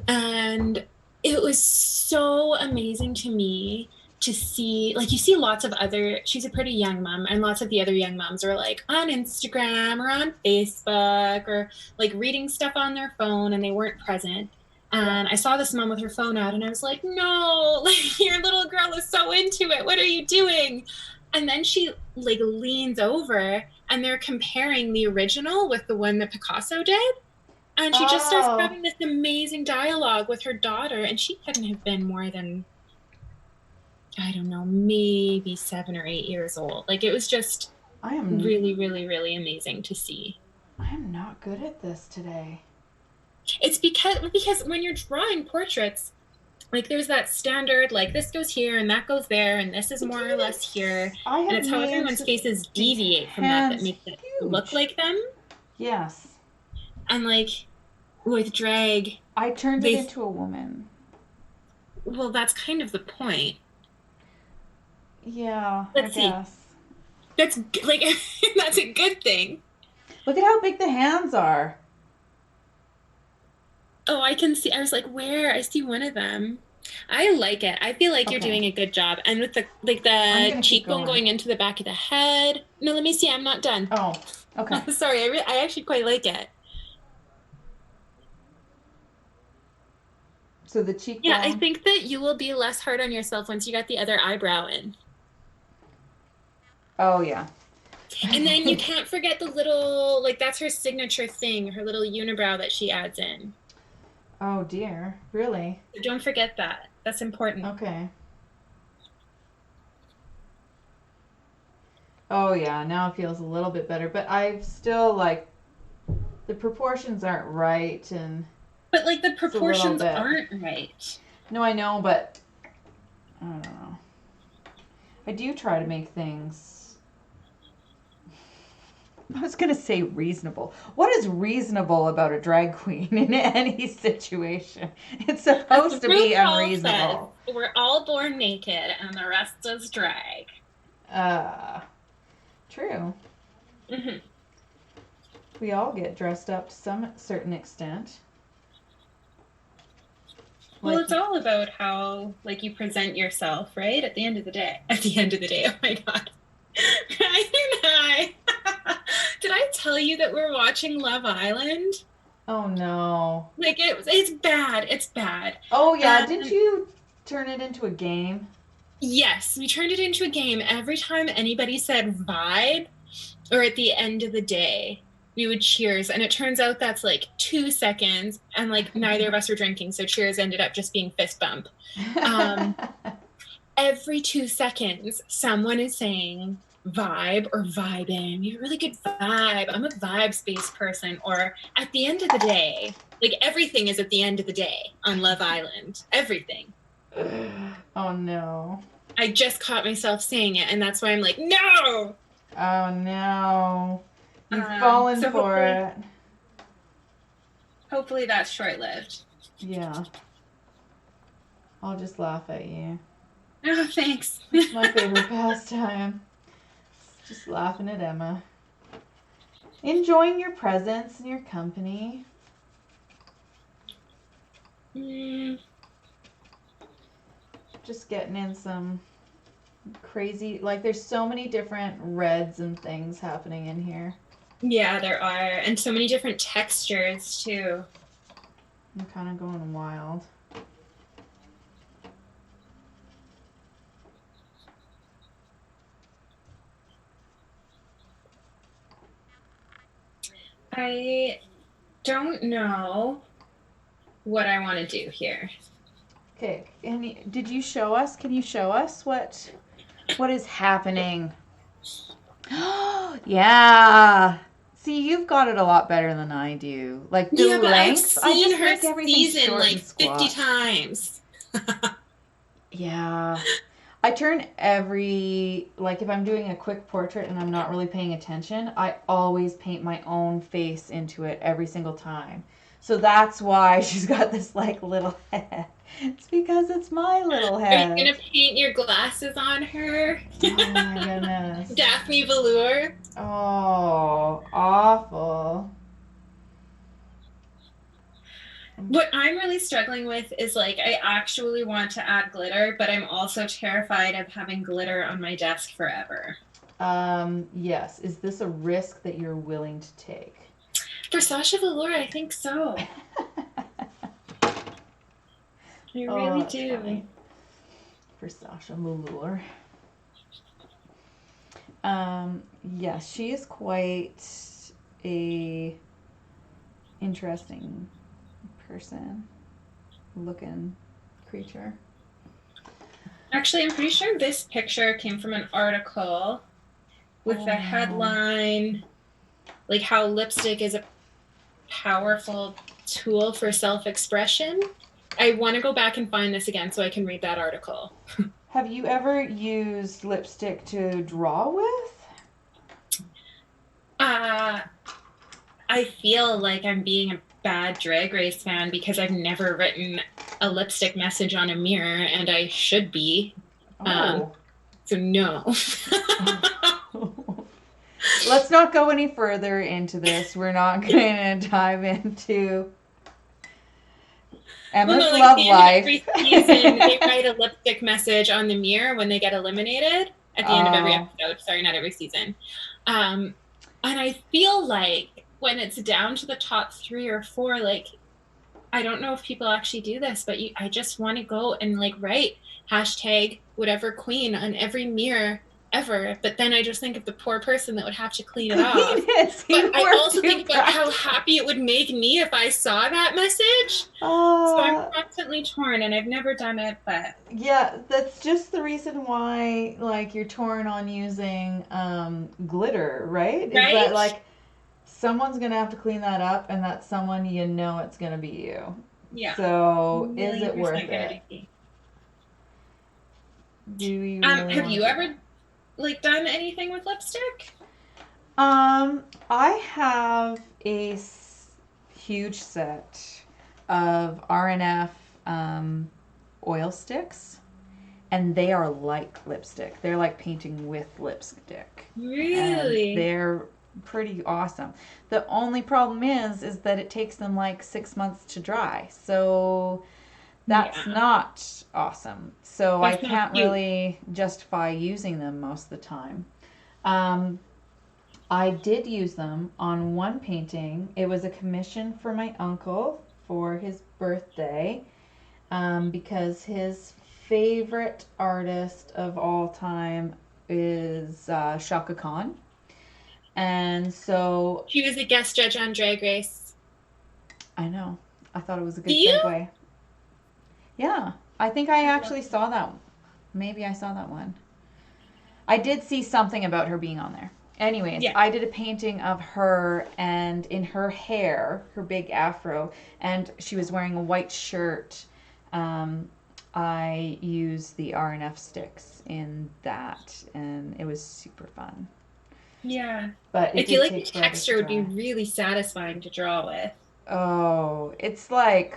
Speaker 2: And it was so amazing to me to see, like, you see lots of other, she's a pretty young mom, and lots of the other young moms are like on Instagram or on Facebook or like reading stuff on their phone, and they weren't present. And I saw this mom with her phone out, and I was like, no, like, your little girl is so into it. What are you doing? And then she like leans over, and they're comparing the original with the one that Picasso did. And she just starts having this amazing dialogue with her daughter, and she couldn't have been more than, I don't know, maybe 7 or 8 years old. Like, it was just really, really, really amazing to see.
Speaker 1: I am not good at this today.
Speaker 2: It's because when you're drawing portraits, like, there's that standard, like, this goes here and that goes there and this is more or less here. And it's how everyone's faces deviate from that makes it look like them.
Speaker 1: Yes.
Speaker 2: And, like, with drag,
Speaker 1: I turned it into a woman.
Speaker 2: Well, that's kind of the point.
Speaker 1: Yeah,
Speaker 2: Let's see. That's, like, that's a good thing.
Speaker 1: Look at how big the hands are.
Speaker 2: Oh, I can see. I was like, where? I see one of them. I like it. I feel like you're doing a good job. And with the, like, the cheekbone going into the back of the head. No, let me see. I'm not done.
Speaker 1: Oh, okay.
Speaker 2: Sorry. I actually quite like it.
Speaker 1: So the cheekbone.
Speaker 2: Yeah, I think that you will be less hard on yourself once you got the other eyebrow in.
Speaker 1: Oh, yeah.
Speaker 2: And then you can't forget the little, like, that's her signature thing, her little unibrow that she adds in.
Speaker 1: Oh, dear. Really?
Speaker 2: So don't forget that. That's important.
Speaker 1: Okay. Oh, yeah. Now it feels a little bit better. But I still, like, the proportions aren't right.
Speaker 2: But, like, the proportions aren't right.
Speaker 1: No, I know, but I don't know. I do try to make things, I was going to say reasonable. What is reasonable about a drag queen in any situation? It's
Speaker 2: As
Speaker 1: supposed to be
Speaker 2: RuPaul says,
Speaker 1: unreasonable.
Speaker 2: we're all born naked and the rest is drag.
Speaker 1: True.
Speaker 2: Hmm.
Speaker 1: We all get dressed up to some certain extent.
Speaker 2: Well,
Speaker 1: Like,
Speaker 2: it's all about how, like, you present yourself, right? At the end of the day. At the end of the day. Oh my God. Ryan and I. Did I tell you that we're watching Love Island?
Speaker 1: oh no.
Speaker 2: Like, it's bad. It's bad.
Speaker 1: Oh yeah, didn't you turn it into a game?
Speaker 2: Yes, we turned it into a game. Every time anybody said vibe, or at the end of the day, we would cheers. And it turns out that's like 2 seconds, and like neither of us were drinking, so cheers ended up just being fist bump. Every 2 seconds, someone is saying vibe or vibing. You have a really good vibe. I'm a vibes-based person. Or at the end of the day, like everything is at the end of the day on Love Island. Everything.
Speaker 1: Oh no.
Speaker 2: I just caught myself saying it, and that's why I'm like, no!
Speaker 1: Oh no. You've fallen
Speaker 2: so
Speaker 1: for it.
Speaker 2: Hopefully that's short-lived.
Speaker 1: Yeah. I'll just laugh at you.
Speaker 2: Oh, thanks.
Speaker 1: It's my favorite pastime. Just laughing at Emma. Enjoying your presence and your company. Just getting in some crazy, like there's so many different reds and things happening in here.
Speaker 2: Yeah, there are. And so many different textures too.
Speaker 1: I'm kind of going wild.
Speaker 2: I don't know what I want to do here.
Speaker 1: Okay, did you show us? Can you show us what is happening? Yeah. See, you've got it a lot better than I do. Like the
Speaker 2: Yeah, but
Speaker 1: length,
Speaker 2: I've
Speaker 1: I
Speaker 2: seen
Speaker 1: just
Speaker 2: her
Speaker 1: make everything
Speaker 2: season
Speaker 1: short
Speaker 2: like
Speaker 1: and squat.
Speaker 2: 50 times.
Speaker 1: Yeah. I turn like if I'm doing a quick portrait and I'm not really paying attention, I always paint my own face into it every single time. So that's why she's got this like little head. It's because it's my little head.
Speaker 2: Are you going to paint your glasses on her?
Speaker 1: Oh my goodness.
Speaker 2: Daphne Velour.
Speaker 1: Oh, awful.
Speaker 2: What I'm really struggling with is like I actually want to add glitter, but I'm also terrified of having glitter on my desk forever.
Speaker 1: Yes. Is this a risk that you're willing to take?
Speaker 2: For Sasha Velour, I think so. I really do.
Speaker 1: Funny. For Sasha Velour. Yes, she is quite a interesting person looking creature.
Speaker 2: Actually, I'm pretty sure this picture came from an article with the headline, like how lipstick is a powerful tool for self-expression. I want to go back and find this again so I can read that article.
Speaker 1: Have you ever used lipstick to draw with?
Speaker 2: I feel like I'm being a bad Drag Race fan because I've never written a lipstick message on a mirror, and I should be. So no.
Speaker 1: Let's not go any further into this. We're not going to dive into Emma's love life.
Speaker 2: Every season, they write a lipstick message on the mirror when they get eliminated at the end of every episode. Sorry, not every season. And I feel like when it's down to the top 3 or 4, like, I don't know if people actually do this, but I just want to go and like write hashtag whatever queen on every mirror ever. But then I just think of the poor person that would have to clean it off. But I also think about how happy it would make me if I saw that message. So I'm constantly torn, and I've never done it, but
Speaker 1: yeah, that's just the reason why like you're torn on using glitter, right? Is that like someone's gonna have to clean that up, and that someone it's gonna be you.
Speaker 2: Yeah.
Speaker 1: So is it worth it? Do you really
Speaker 2: Have
Speaker 1: want
Speaker 2: you
Speaker 1: to do
Speaker 2: ever like done anything with lipstick?
Speaker 1: that? I have a huge set of RNF oil sticks, and they are like lipstick. They're like painting with lipstick, and
Speaker 2: Really?
Speaker 1: they're pretty awesome. The only problem is that it takes them like 6 months to dry. So that's
Speaker 2: Yeah.
Speaker 1: not awesome. So I
Speaker 2: That's not
Speaker 1: can't
Speaker 2: cute.
Speaker 1: really justify using them most of the time. Um, I did use them on one painting. It was a commission for my uncle for his birthday, because his favorite artist of all time is Shaka Khan. And so
Speaker 2: She was a guest judge on Drag Race.
Speaker 1: I know, I thought it was a
Speaker 2: Do
Speaker 1: good
Speaker 2: you?
Speaker 1: segue. Yeah, I think I
Speaker 2: I love
Speaker 1: actually saw that. Maybe I saw that one. I did see something about her being on there. Anyways,
Speaker 2: Yeah.
Speaker 1: I did a painting of her and in her hair, her big afro, and she was wearing a white shirt. Um, I used the RNF sticks in that, and it was super fun.
Speaker 2: Yeah.
Speaker 1: But
Speaker 2: I
Speaker 1: it
Speaker 2: feel
Speaker 1: did
Speaker 2: like the
Speaker 1: take forever to
Speaker 2: texture would be
Speaker 1: dry.
Speaker 2: really satisfying to draw with.
Speaker 1: Oh, it's like,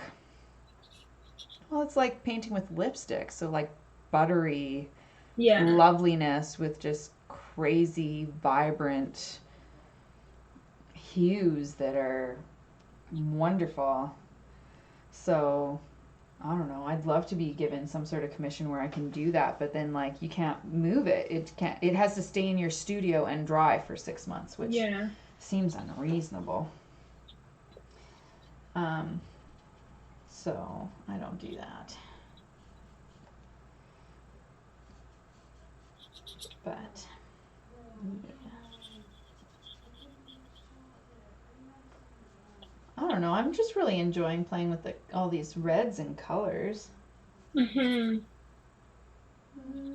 Speaker 1: well, it's like painting with lipstick. So, like, buttery
Speaker 2: Yeah.
Speaker 1: loveliness with just crazy, vibrant hues that are wonderful. So, I don't know. I'd love to be given some sort of commission where I can do that, but then like you can't move it. It can't. It has to stay in your studio and dry for 6 months, which
Speaker 2: Yeah.
Speaker 1: seems unreasonable. Um, so I don't do that. But yeah. I don't know. I'm just really enjoying playing with all these reds and colors.
Speaker 2: Hmm.
Speaker 1: Mm,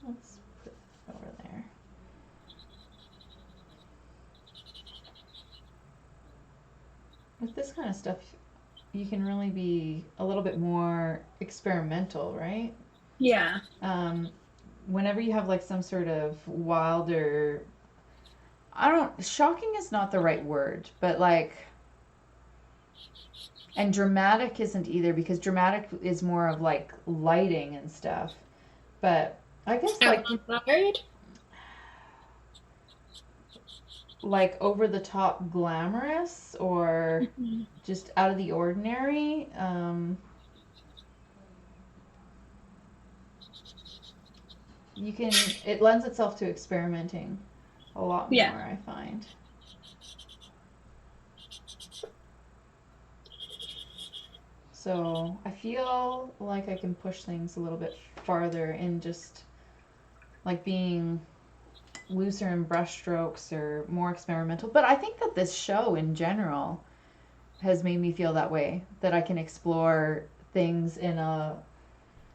Speaker 1: let's put it over there. With this kind of stuff, you can really be a little bit more experimental, right?
Speaker 2: Yeah.
Speaker 1: Um, Whenever you have like some sort of wilder, I don't, shocking is not the right word, but like, and dramatic isn't either because dramatic is more of like lighting and stuff. But I guess
Speaker 2: Avant-garde?
Speaker 1: like over the top glamorous or
Speaker 2: Hmm.
Speaker 1: just out of the ordinary. You can, it lends itself to experimenting a lot
Speaker 2: Yeah.
Speaker 1: more, I find. So I feel like I can push things a little bit farther in just like being looser in brushstrokes or more experimental. But I think that this show in general has made me feel that way, that I can explore things in a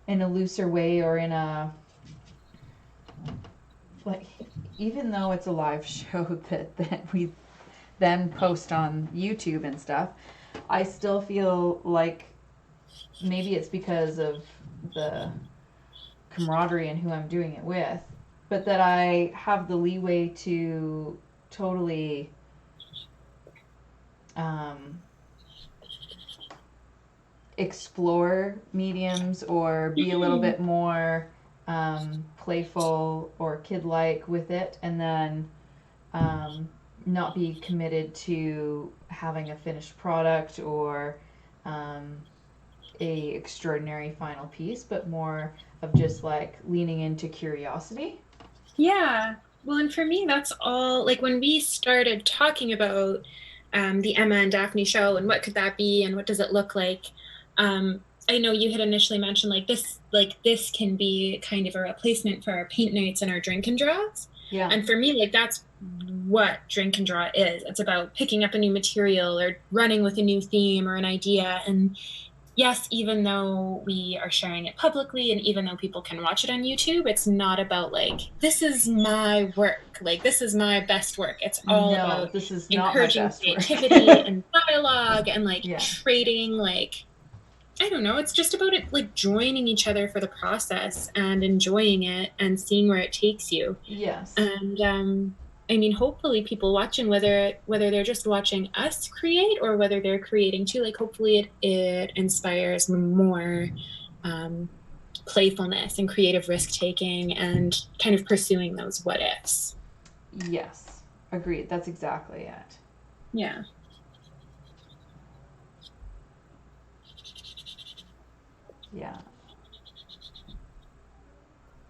Speaker 1: looser way or in a like, even though it's a live show that we then post on YouTube and stuff, I still feel like maybe it's because of the camaraderie and who I'm doing it with, but that I have the leeway to totally um, explore mediums or be a little
Speaker 2: Hmm.
Speaker 1: bit more playful or kid like with it, and then um, not be committed to having a finished product or um, a extraordinary final piece, but more of just like leaning into curiosity.
Speaker 2: Yeah. Well, and for me, that's all. Like when we started talking about the Emma and Daphne show and what could that be and what does it look like, I know you had initially mentioned like this can be kind of a replacement for our paint nights and our drink and draws.
Speaker 1: Yeah.
Speaker 2: And for me, like that's what drink and draw is. It's about picking up a new material or running with a new theme or an idea. And yes, even though we are sharing it publicly and even though people can watch it on YouTube, it's not about like, this is my work, like, this is my best work. It's all
Speaker 1: No,
Speaker 2: about
Speaker 1: this is not my
Speaker 2: encouraging
Speaker 1: best work.
Speaker 2: creativity and dialogue and like
Speaker 1: Yeah.
Speaker 2: trading like I don't know. It's just about it, like joining each other for the process and enjoying it and seeing where it takes you.
Speaker 1: Yes.
Speaker 2: And I mean, hopefully, people watching, whether they're just watching us create or whether they're creating too, like hopefully it inspires more playfulness and creative risk taking and kind of pursuing those what ifs.
Speaker 1: Yes. Agreed. That's exactly it.
Speaker 2: Yeah.
Speaker 1: Yeah.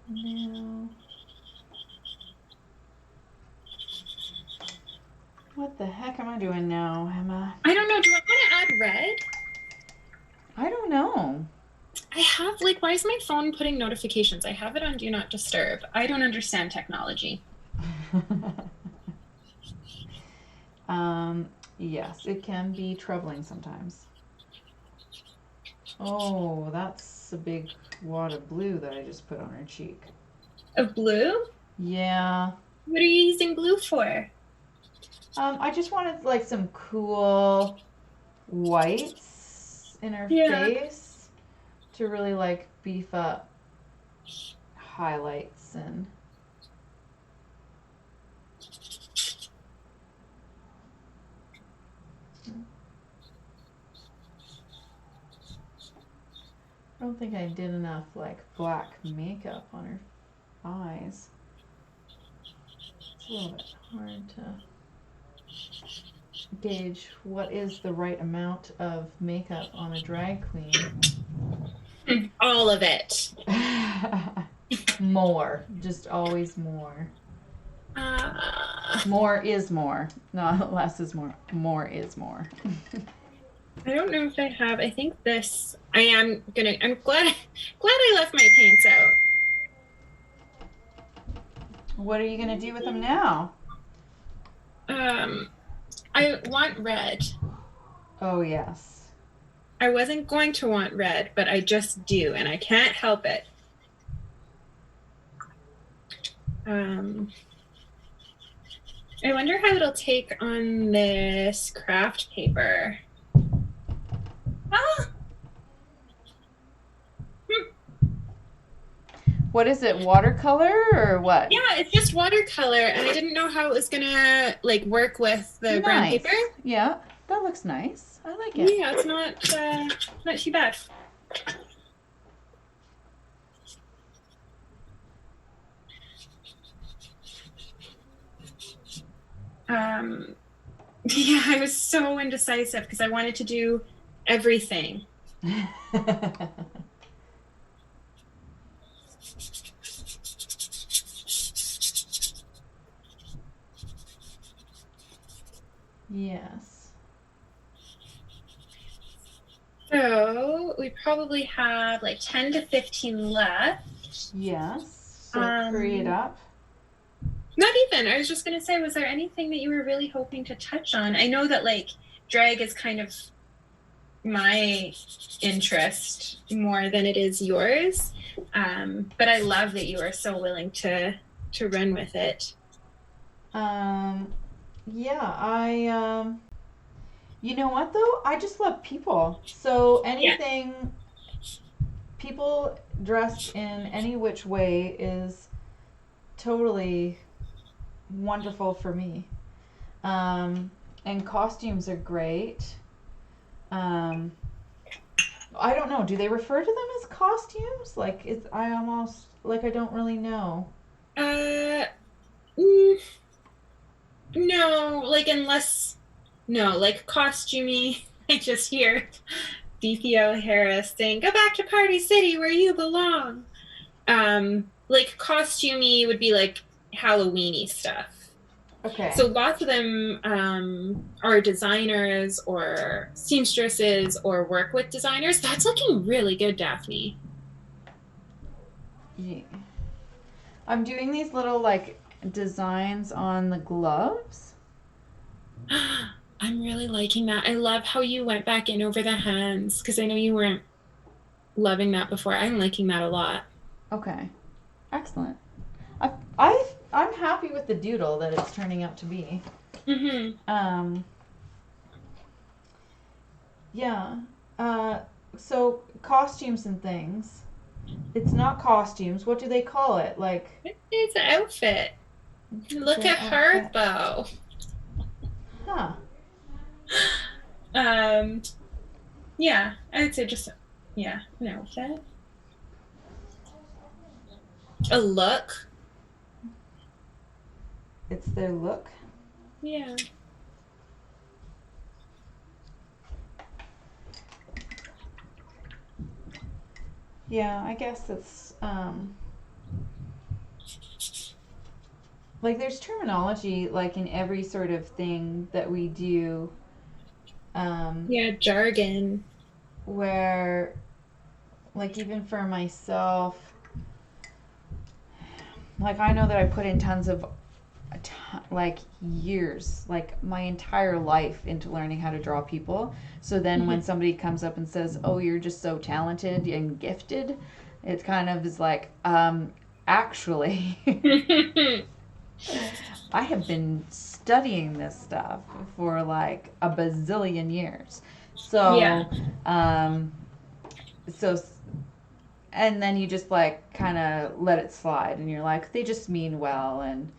Speaker 1: Now, what the heck am I doing now, Emma?
Speaker 2: I don't know. Do I want to add red?
Speaker 1: I don't know.
Speaker 2: I have, like, why is my phone putting notifications? I have it on Do Not Disturb. I don't understand technology.
Speaker 1: Yes, it can be troubling sometimes. Oh, that's a big wad of blue that I just put on her cheek.
Speaker 2: Of blue?
Speaker 1: Yeah.
Speaker 2: What are you using blue for?
Speaker 1: I just wanted like some cool whites in her face to really like beef up highlights and I don't think I did enough like black makeup on her eyes. It's a little bit hard to gauge what is the right amount of makeup on a drag queen.
Speaker 2: All of it.
Speaker 1: More. Just always more. More is more. Not less is more. More is more.
Speaker 2: I don't know if I have. I think this. I'm glad I left my paints out.
Speaker 1: What are you gonna do with them now?
Speaker 2: I want red.
Speaker 1: Oh yes.
Speaker 2: I wasn't going to want red, but I just do, and I can't help it. I wonder how it'll take on this craft paper. Ah!
Speaker 1: What is it, watercolor or what?
Speaker 2: Yeah, it's just watercolor, and I didn't know how it was gonna like work with the brown paper.
Speaker 1: Yeah, that looks nice. I like it.
Speaker 2: Yeah, it's not too bad. Yeah, I was so indecisive because I wanted to do everything.
Speaker 1: Yes.
Speaker 2: So we probably have like 10 to 15 left.
Speaker 1: Yes. So hurry it up.
Speaker 2: Not even. I was just going to say, was there anything that you were really hoping to touch on? I know that like drag is kind of my interest more than it is yours. But I love that you are so willing to run with it.
Speaker 1: Yeah, you know what though? I just love people. So anything, people dressed in any which way is totally wonderful for me. And costumes are great. I don't know. Do they refer to them as costumes? Like I almost like I don't really know.
Speaker 2: No, like like costumey. I just hear DPO Harris saying, "Go back to Party City where you belong." Like costumey would be like Halloweeny stuff.
Speaker 1: Okay.
Speaker 2: So lots of them are designers or seamstresses or work with designers. That's looking really good, Daphne.
Speaker 1: Yeah. I'm doing these little like designs on the gloves.
Speaker 2: I'm really liking that. I love how you went back in over the hands because I know you weren't loving that before. I'm liking that a lot.
Speaker 1: Okay. Excellent. I'm happy with the doodle that it's turning out to be.
Speaker 2: Mm-hmm.
Speaker 1: Yeah. so costumes and things. It's not costumes. What do they call it? Like,
Speaker 2: It's an outfit. Look
Speaker 1: their
Speaker 2: at her
Speaker 1: outfit.
Speaker 2: bow.
Speaker 1: Huh.
Speaker 2: Yeah, I'd say just, yeah, an outfit. A look.
Speaker 1: It's their look.
Speaker 2: Yeah.
Speaker 1: Yeah, I guess it's like there's terminology like in every sort of thing that we do um
Speaker 2: Yeah, jargon.
Speaker 1: where like even for myself, like I know that I put in tons of like years, like my entire life into learning how to draw people. So then when
Speaker 2: Mm-hmm.
Speaker 1: somebody comes up and says, "Oh, you're just so talented and gifted," it kind of is like, actually, I have been studying this stuff for like a bazillion years.
Speaker 2: Yeah.
Speaker 1: So, um, so and then you just like kind of let it slide and you're like they just mean well and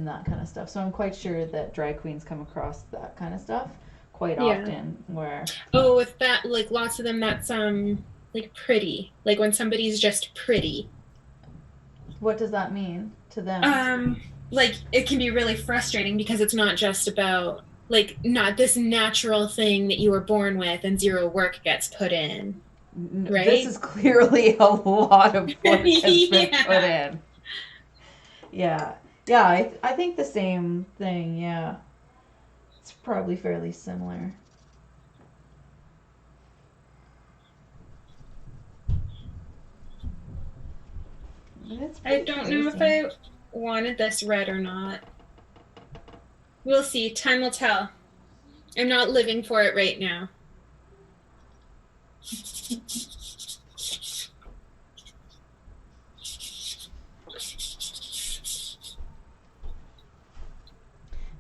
Speaker 1: that kind of stuff. So I'm quite sure that drag queens come across that kind of stuff quite
Speaker 2: Yeah.
Speaker 1: often where
Speaker 2: Oh, with that, like lots of them, that's like pretty. Like when somebody's just pretty.
Speaker 1: what does that mean to them?
Speaker 2: Um, like it can be really frustrating because it's not just about like not this natural thing that you were born with and zero work gets put in,
Speaker 1: This
Speaker 2: right?
Speaker 1: is clearly a lot of work has been put
Speaker 2: Yeah.
Speaker 1: in. Yeah, yeah, I think the same thing. Yeah, it's probably fairly similar. But it's
Speaker 2: I
Speaker 1: pretty
Speaker 2: don't know if
Speaker 1: crazy.
Speaker 2: I wanted this red or not. We'll see. Time will tell. I'm not living for it right now.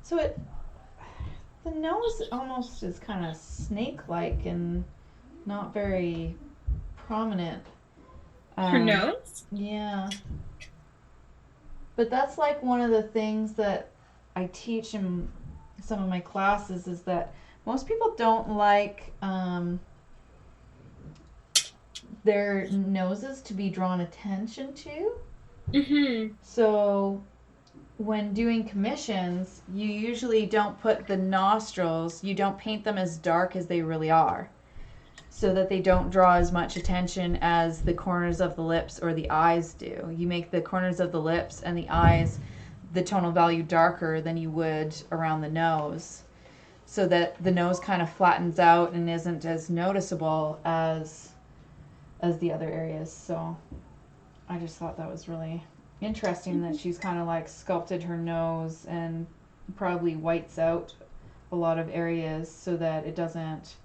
Speaker 1: So it the nose almost is kind of snake-like and not very prominent.
Speaker 2: Her
Speaker 1: Um,
Speaker 2: nose?
Speaker 1: yeah, but that's like one of the things that I teach in some of my classes is that most people don't like their noses to be drawn attention to.
Speaker 2: Mm-hmm.
Speaker 1: So when doing commissions, you usually don't put the nostrils, you don't paint them as dark as they really are, so that they don't draw as much attention as the corners of the lips or the eyes do. You make the corners of the lips and the eyes the tonal value darker than you would around the nose, so that the nose kind of flattens out and isn't as noticeable as the other areas. So I just thought that was really interesting that she's kind of like sculpted her nose and probably whites out a lot of areas so that it doesn't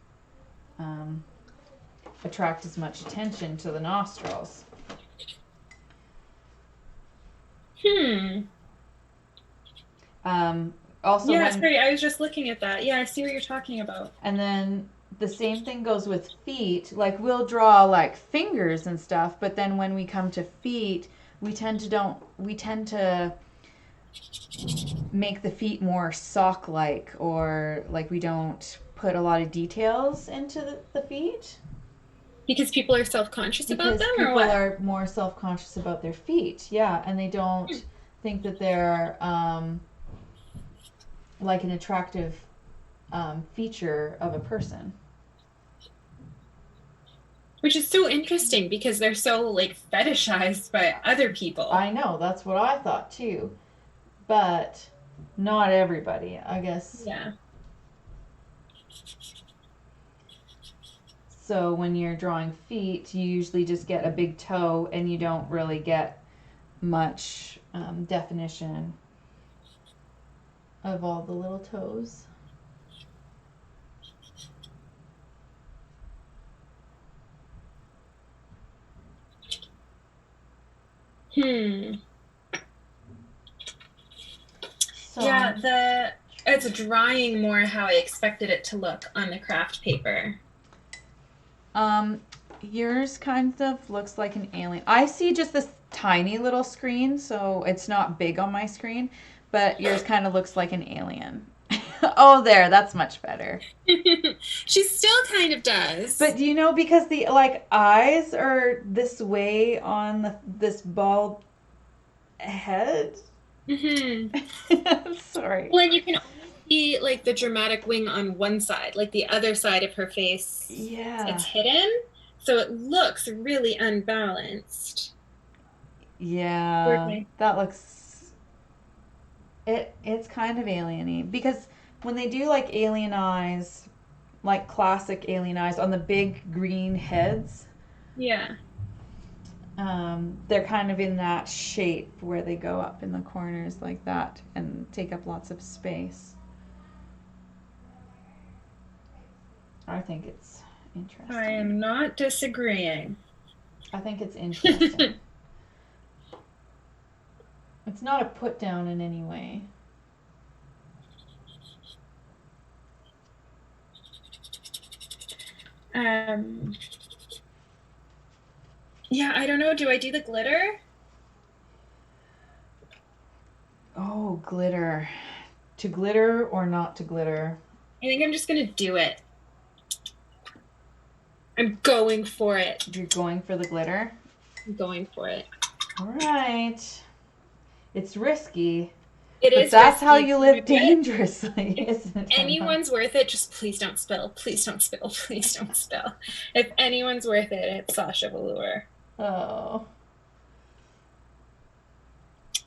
Speaker 1: um, attract as much attention to the nostrils.
Speaker 2: Hmm.
Speaker 1: Um, Also,
Speaker 2: Yeah,
Speaker 1: when
Speaker 2: sorry, I was just looking at that. Yeah, I see what you're talking about.
Speaker 1: and then the same thing goes with feet. Like we'll draw like fingers and stuff, but then when we come to feet, we tend to make the feet more sock like, or like we don't put a lot of details into the feet
Speaker 2: Because people are self-conscious about
Speaker 1: because
Speaker 2: them or
Speaker 1: people
Speaker 2: what?
Speaker 1: are more self-conscious about their feet. Yeah, and they
Speaker 2: Hmm.
Speaker 1: don't think that they're like an attractive feature of a person.
Speaker 2: Which is so interesting because they're so like fetishized by other people.
Speaker 1: I know, that's what I thought too. But not everybody, I guess.
Speaker 2: Yeah.
Speaker 1: So when you're drawing feet, you usually just get a big toe and you don't really get much definition of all the little toes.
Speaker 2: Hmm.
Speaker 1: So,
Speaker 2: Yeah, the it's drying more how I expected it to look on the craft paper.
Speaker 1: um, Yours kind of looks like an alien. I see just this tiny little screen, so it's not big on my screen, but yours kind of looks like an alien. Oh, there, that's much better.
Speaker 2: She still kind of does.
Speaker 1: But do you know, because the like eyes are this way on this bald head?
Speaker 2: Mm-hmm.
Speaker 1: Sorry.
Speaker 2: Well, and you can only see like the dramatic wing on one side, like the other side of her face.
Speaker 1: Yeah.
Speaker 2: It's hidden, so it looks really unbalanced.
Speaker 1: Yeah. That looks it's kind of alien-y because when they do like alien eyes, like classic alien eyes on the big green heads,
Speaker 2: Yeah.
Speaker 1: they're kind of in that shape where they go up in the corners like that and take up lots of space. I think it's interesting.
Speaker 2: I am not disagreeing.
Speaker 1: I think it's interesting. It's not a put down in any way.
Speaker 2: Yeah, I don't know. Do I do the glitter?
Speaker 1: Oh, glitter. To glitter or not to glitter?
Speaker 2: I think I'm just going to do it. I'm going for it.
Speaker 1: You're going for the glitter?
Speaker 2: I'm going for it.
Speaker 1: All right. It's risky.
Speaker 2: It
Speaker 1: but
Speaker 2: is
Speaker 1: that's
Speaker 2: risky.
Speaker 1: How you live dangerously, isn't it?
Speaker 2: If anyone's worth it, just please don't spill. Please don't spill. Please don't spill. If anyone's worth it, it's Sasha Velour.
Speaker 1: Oh.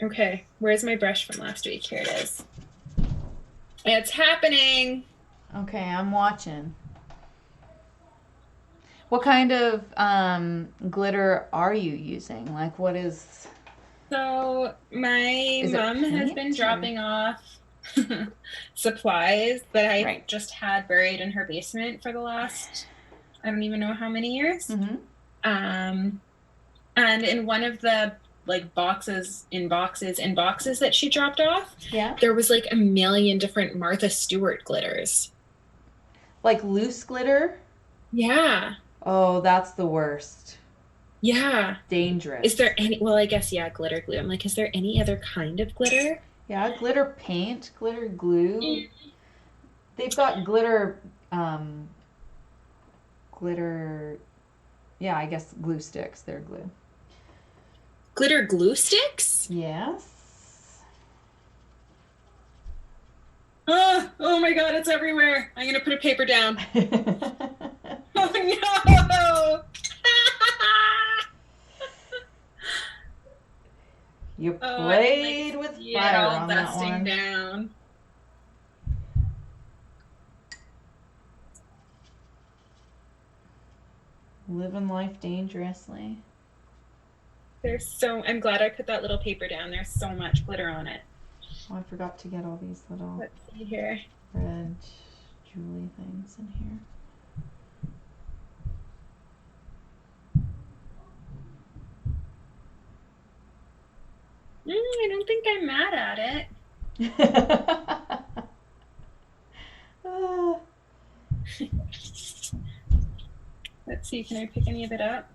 Speaker 2: Okay, where's my brush from last week? Here it is. It's happening.
Speaker 1: Okay, I'm watching. What kind of glitter are you using? Like, what is...
Speaker 2: So my mom has been dropping off supplies that I just had buried in her basement for the last, I don't even know how many years.
Speaker 1: Mm-hmm.
Speaker 2: And in one of the like boxes that she dropped off, there was like a million different Martha Stewart glitters.
Speaker 1: Like loose glitter?
Speaker 2: Yeah.
Speaker 1: Oh, that's the worst.
Speaker 2: Yeah.
Speaker 1: Dangerous.
Speaker 2: Is there any, well, I guess, yeah, glitter glue. I'm like, is there any other kind of glitter?
Speaker 1: Yeah, glitter paint, glitter glue. They've got glitter, yeah, I guess glue sticks. They're glue.
Speaker 2: Glitter glue sticks?
Speaker 1: Yes.
Speaker 2: Oh my God, it's everywhere. I'm going to put a paper down. Oh no!
Speaker 1: You played with fire on that one.
Speaker 2: Down.
Speaker 1: Living life dangerously.
Speaker 2: I'm glad I put that little paper down. There's so much glitter on it.
Speaker 1: Oh, I forgot to get all these little
Speaker 2: Let's see here.
Speaker 1: Red jewelry things in here.
Speaker 2: I don't think I'm mad at it. Let's see, can I pick any of it up?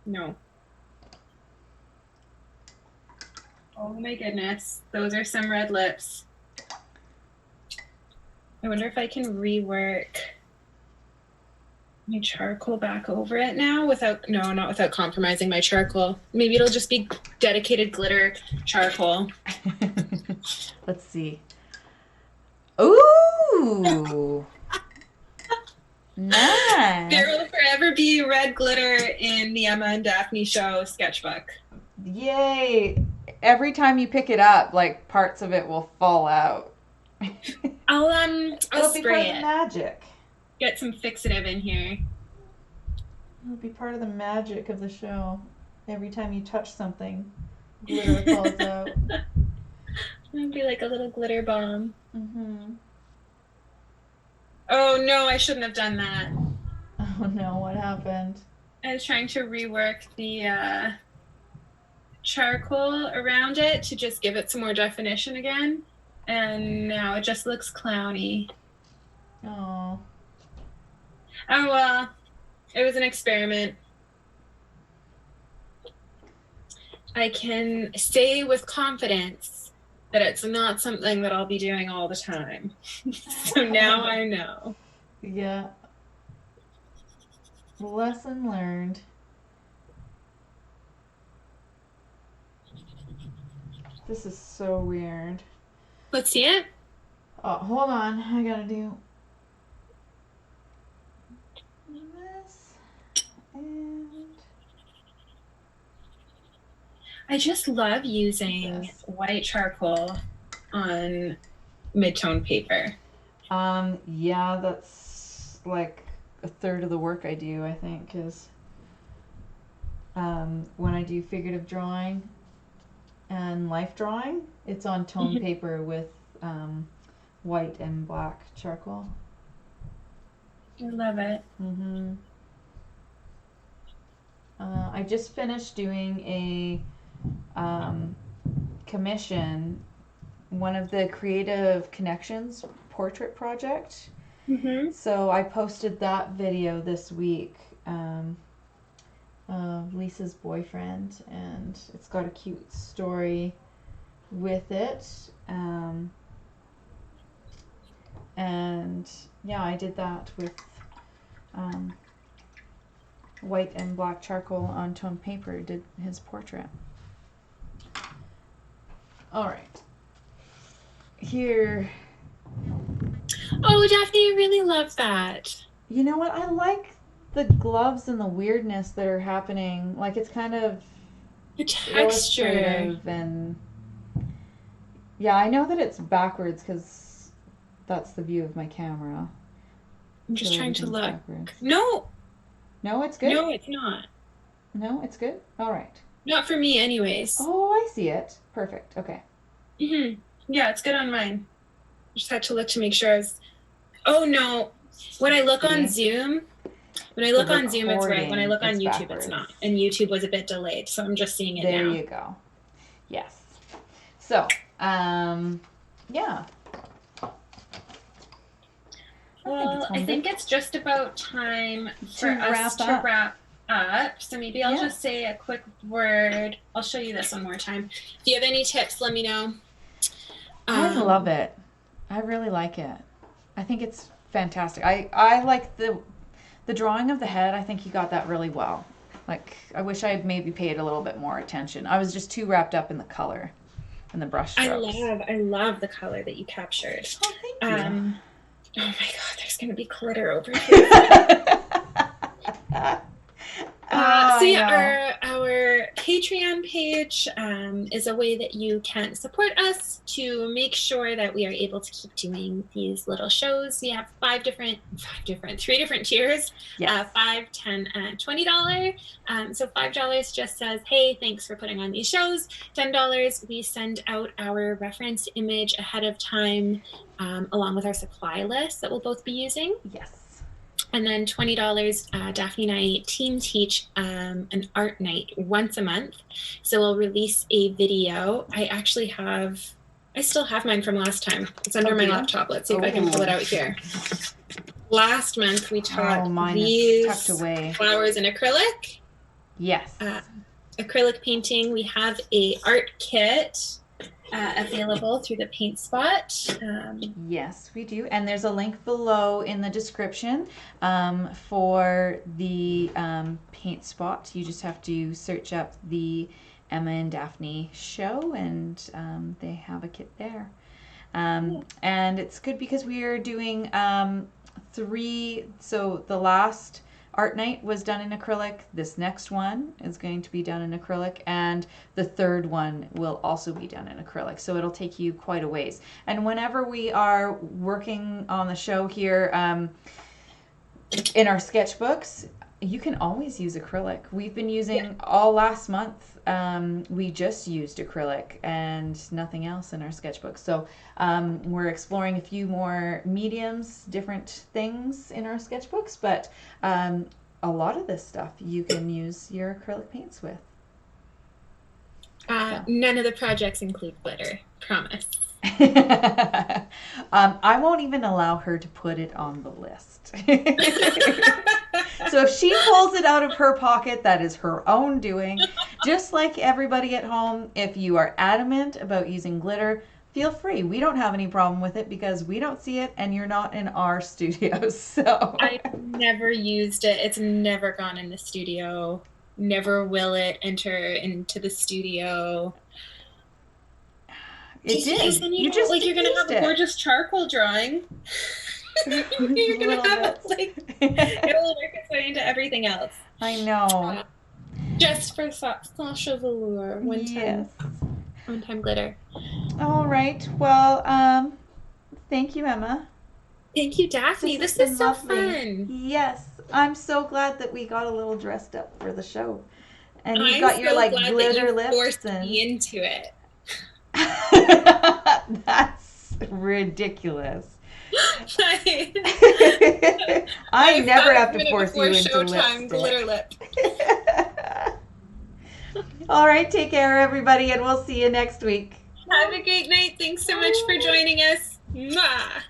Speaker 2: No. Oh my goodness, those are some red lips. I wonder if I can rework my charcoal back over it now not without compromising my charcoal. Maybe it'll just be dedicated glitter charcoal.
Speaker 1: Let's see. Ooh. Nice.
Speaker 2: There will forever be red glitter in the Emma and Daphne Show sketchbook.
Speaker 1: Yay. Every time you pick it up, like parts of it will fall out.
Speaker 2: I'll
Speaker 1: It'll be part of the magic.
Speaker 2: Get some fixative in here.
Speaker 1: It'll be part of the magic of the show. Every time you touch something, glitter falls out.
Speaker 2: It'll be like a little glitter bomb.
Speaker 1: Mm-hmm.
Speaker 2: Oh no, I shouldn't have done that.
Speaker 1: Oh no, what happened?
Speaker 2: I was trying to rework the charcoal around it to just give it some more definition again. And now it just looks clowny.
Speaker 1: Oh.
Speaker 2: Oh, well, it was an experiment. I can say with confidence that it's not something that I'll be doing all the time. So now I know.
Speaker 1: Yeah. Lesson learned. This is so weird.
Speaker 2: Let's see it.
Speaker 1: Oh, hold on. I gotta do this. And
Speaker 2: I just love using
Speaker 1: this.
Speaker 2: white charcoal on mid-tone paper.
Speaker 1: Yeah, that's like a third of the work I do, I think, is when I do figurative drawing and life drawing, it's on tone paper with white and black charcoal.
Speaker 2: I love it.
Speaker 1: Mm-hmm. I just finished doing a commission, one of the Creative Connections portrait project.
Speaker 2: Mm-hmm.
Speaker 1: So I posted that video this week of Lisa's boyfriend, and it's got a cute story with it. And yeah, I did that with white and black charcoal on toned paper, did his portrait. All right. Here.
Speaker 2: Oh, Daphne, I really love that.
Speaker 1: You know what? I like the gloves and the weirdness that are happening. Like, it's kind of
Speaker 2: the texture.
Speaker 1: Illustrative, and yeah, I know that it's backwards because that's the view of my camera.
Speaker 2: I'm just
Speaker 1: So
Speaker 2: trying to look.
Speaker 1: backwards.
Speaker 2: No,
Speaker 1: it's good.
Speaker 2: No, it's not.
Speaker 1: No, it's good. All right.
Speaker 2: Not for me, anyways.
Speaker 1: Oh, I see it. Perfect. Okay.
Speaker 2: Yeah, it's good on mine. Just had to look to make sure I was. Oh no! When I look on Zoom, it's right. When I look on YouTube, backwards. It's not. And YouTube was a bit delayed, so I'm just seeing it now.
Speaker 1: There you go. Yes. So, yeah.
Speaker 2: Well, I think it's just about time for us to wrap up. So maybe I'll just say a quick word. I'll show you this one more time. If you have any tips, let me know.
Speaker 1: I love it. I really like it. I think it's fantastic. I like the drawing of the head. I think you got that really well. Like, I wish I had maybe paid a little bit more attention. I was just too wrapped up in the color and the brush strokes.
Speaker 2: I love the color that you captured.
Speaker 1: Oh, thank you.
Speaker 2: Oh my god, there's gonna be glitter over here. So yeah, our Patreon page is a way that you can support us to make sure that we are able to keep doing these little shows. We have three different tiers,
Speaker 1: yes.
Speaker 2: $5, $10, and $20. So $5 just says, hey, thanks for putting on these shows. $10, we send out our reference image ahead of time, along with our supply list that we'll both be using.
Speaker 1: Yes.
Speaker 2: And then $20, Daphne and I team teach an art night once a month. So we'll release a video. I still have mine from last time. It's under my laptop. Let's see if I can pull it out here. Last month we taught these
Speaker 1: tucked away.
Speaker 2: Flowers in acrylic.
Speaker 1: Yes.
Speaker 2: Acrylic painting. We have a art kit available through the Paint Spot.
Speaker 1: Yes, we do. And there's a link below in the description for the Paint Spot. You just have to search up the Emma and Daphne Show, and they have a kit there. And it's good because we are doing 3. So the last art night was done in acrylic. This next one is going to be done in acrylic, and the third one will also be done in acrylic. So it'll take you quite a ways. And whenever we are working on the show here in our sketchbooks, you can always use acrylic. We've been using all last month. We just used acrylic and nothing else in our sketchbook. So we're exploring a few more mediums, different things in our sketchbooks, but a lot of this stuff you can use your acrylic paints with.
Speaker 2: None of the projects include glitter, promise.
Speaker 1: I won't even allow her to put it on the list. So if she pulls it out of her pocket, that is her own doing. Just like everybody at home, if you are adamant about using glitter, feel free. We don't have any problem with it because we don't see it and you're not in our studio. So
Speaker 2: I've never used it. It's never gone in the studio. Never will it enter into the studio.
Speaker 1: It did. You just
Speaker 2: like you're gonna have a gorgeous charcoal drawing. You're gonna have like it will work its way into everything else.
Speaker 1: I know.
Speaker 2: Just for Sasha Velour, one time glitter.
Speaker 1: All right. Well, thank you, Emma.
Speaker 2: Thank you, Daphne. This is so fun.
Speaker 1: Yes, I'm so glad that we got a little dressed up for the show, and you got your like glitter lips.
Speaker 2: Forced me into it.
Speaker 1: That's ridiculous. I never have to force you into lipstick.
Speaker 2: Glitter lip.
Speaker 1: All right, take care, everybody, and we'll see you next week.
Speaker 2: Have a great night. Thanks so much for joining us. Mwah.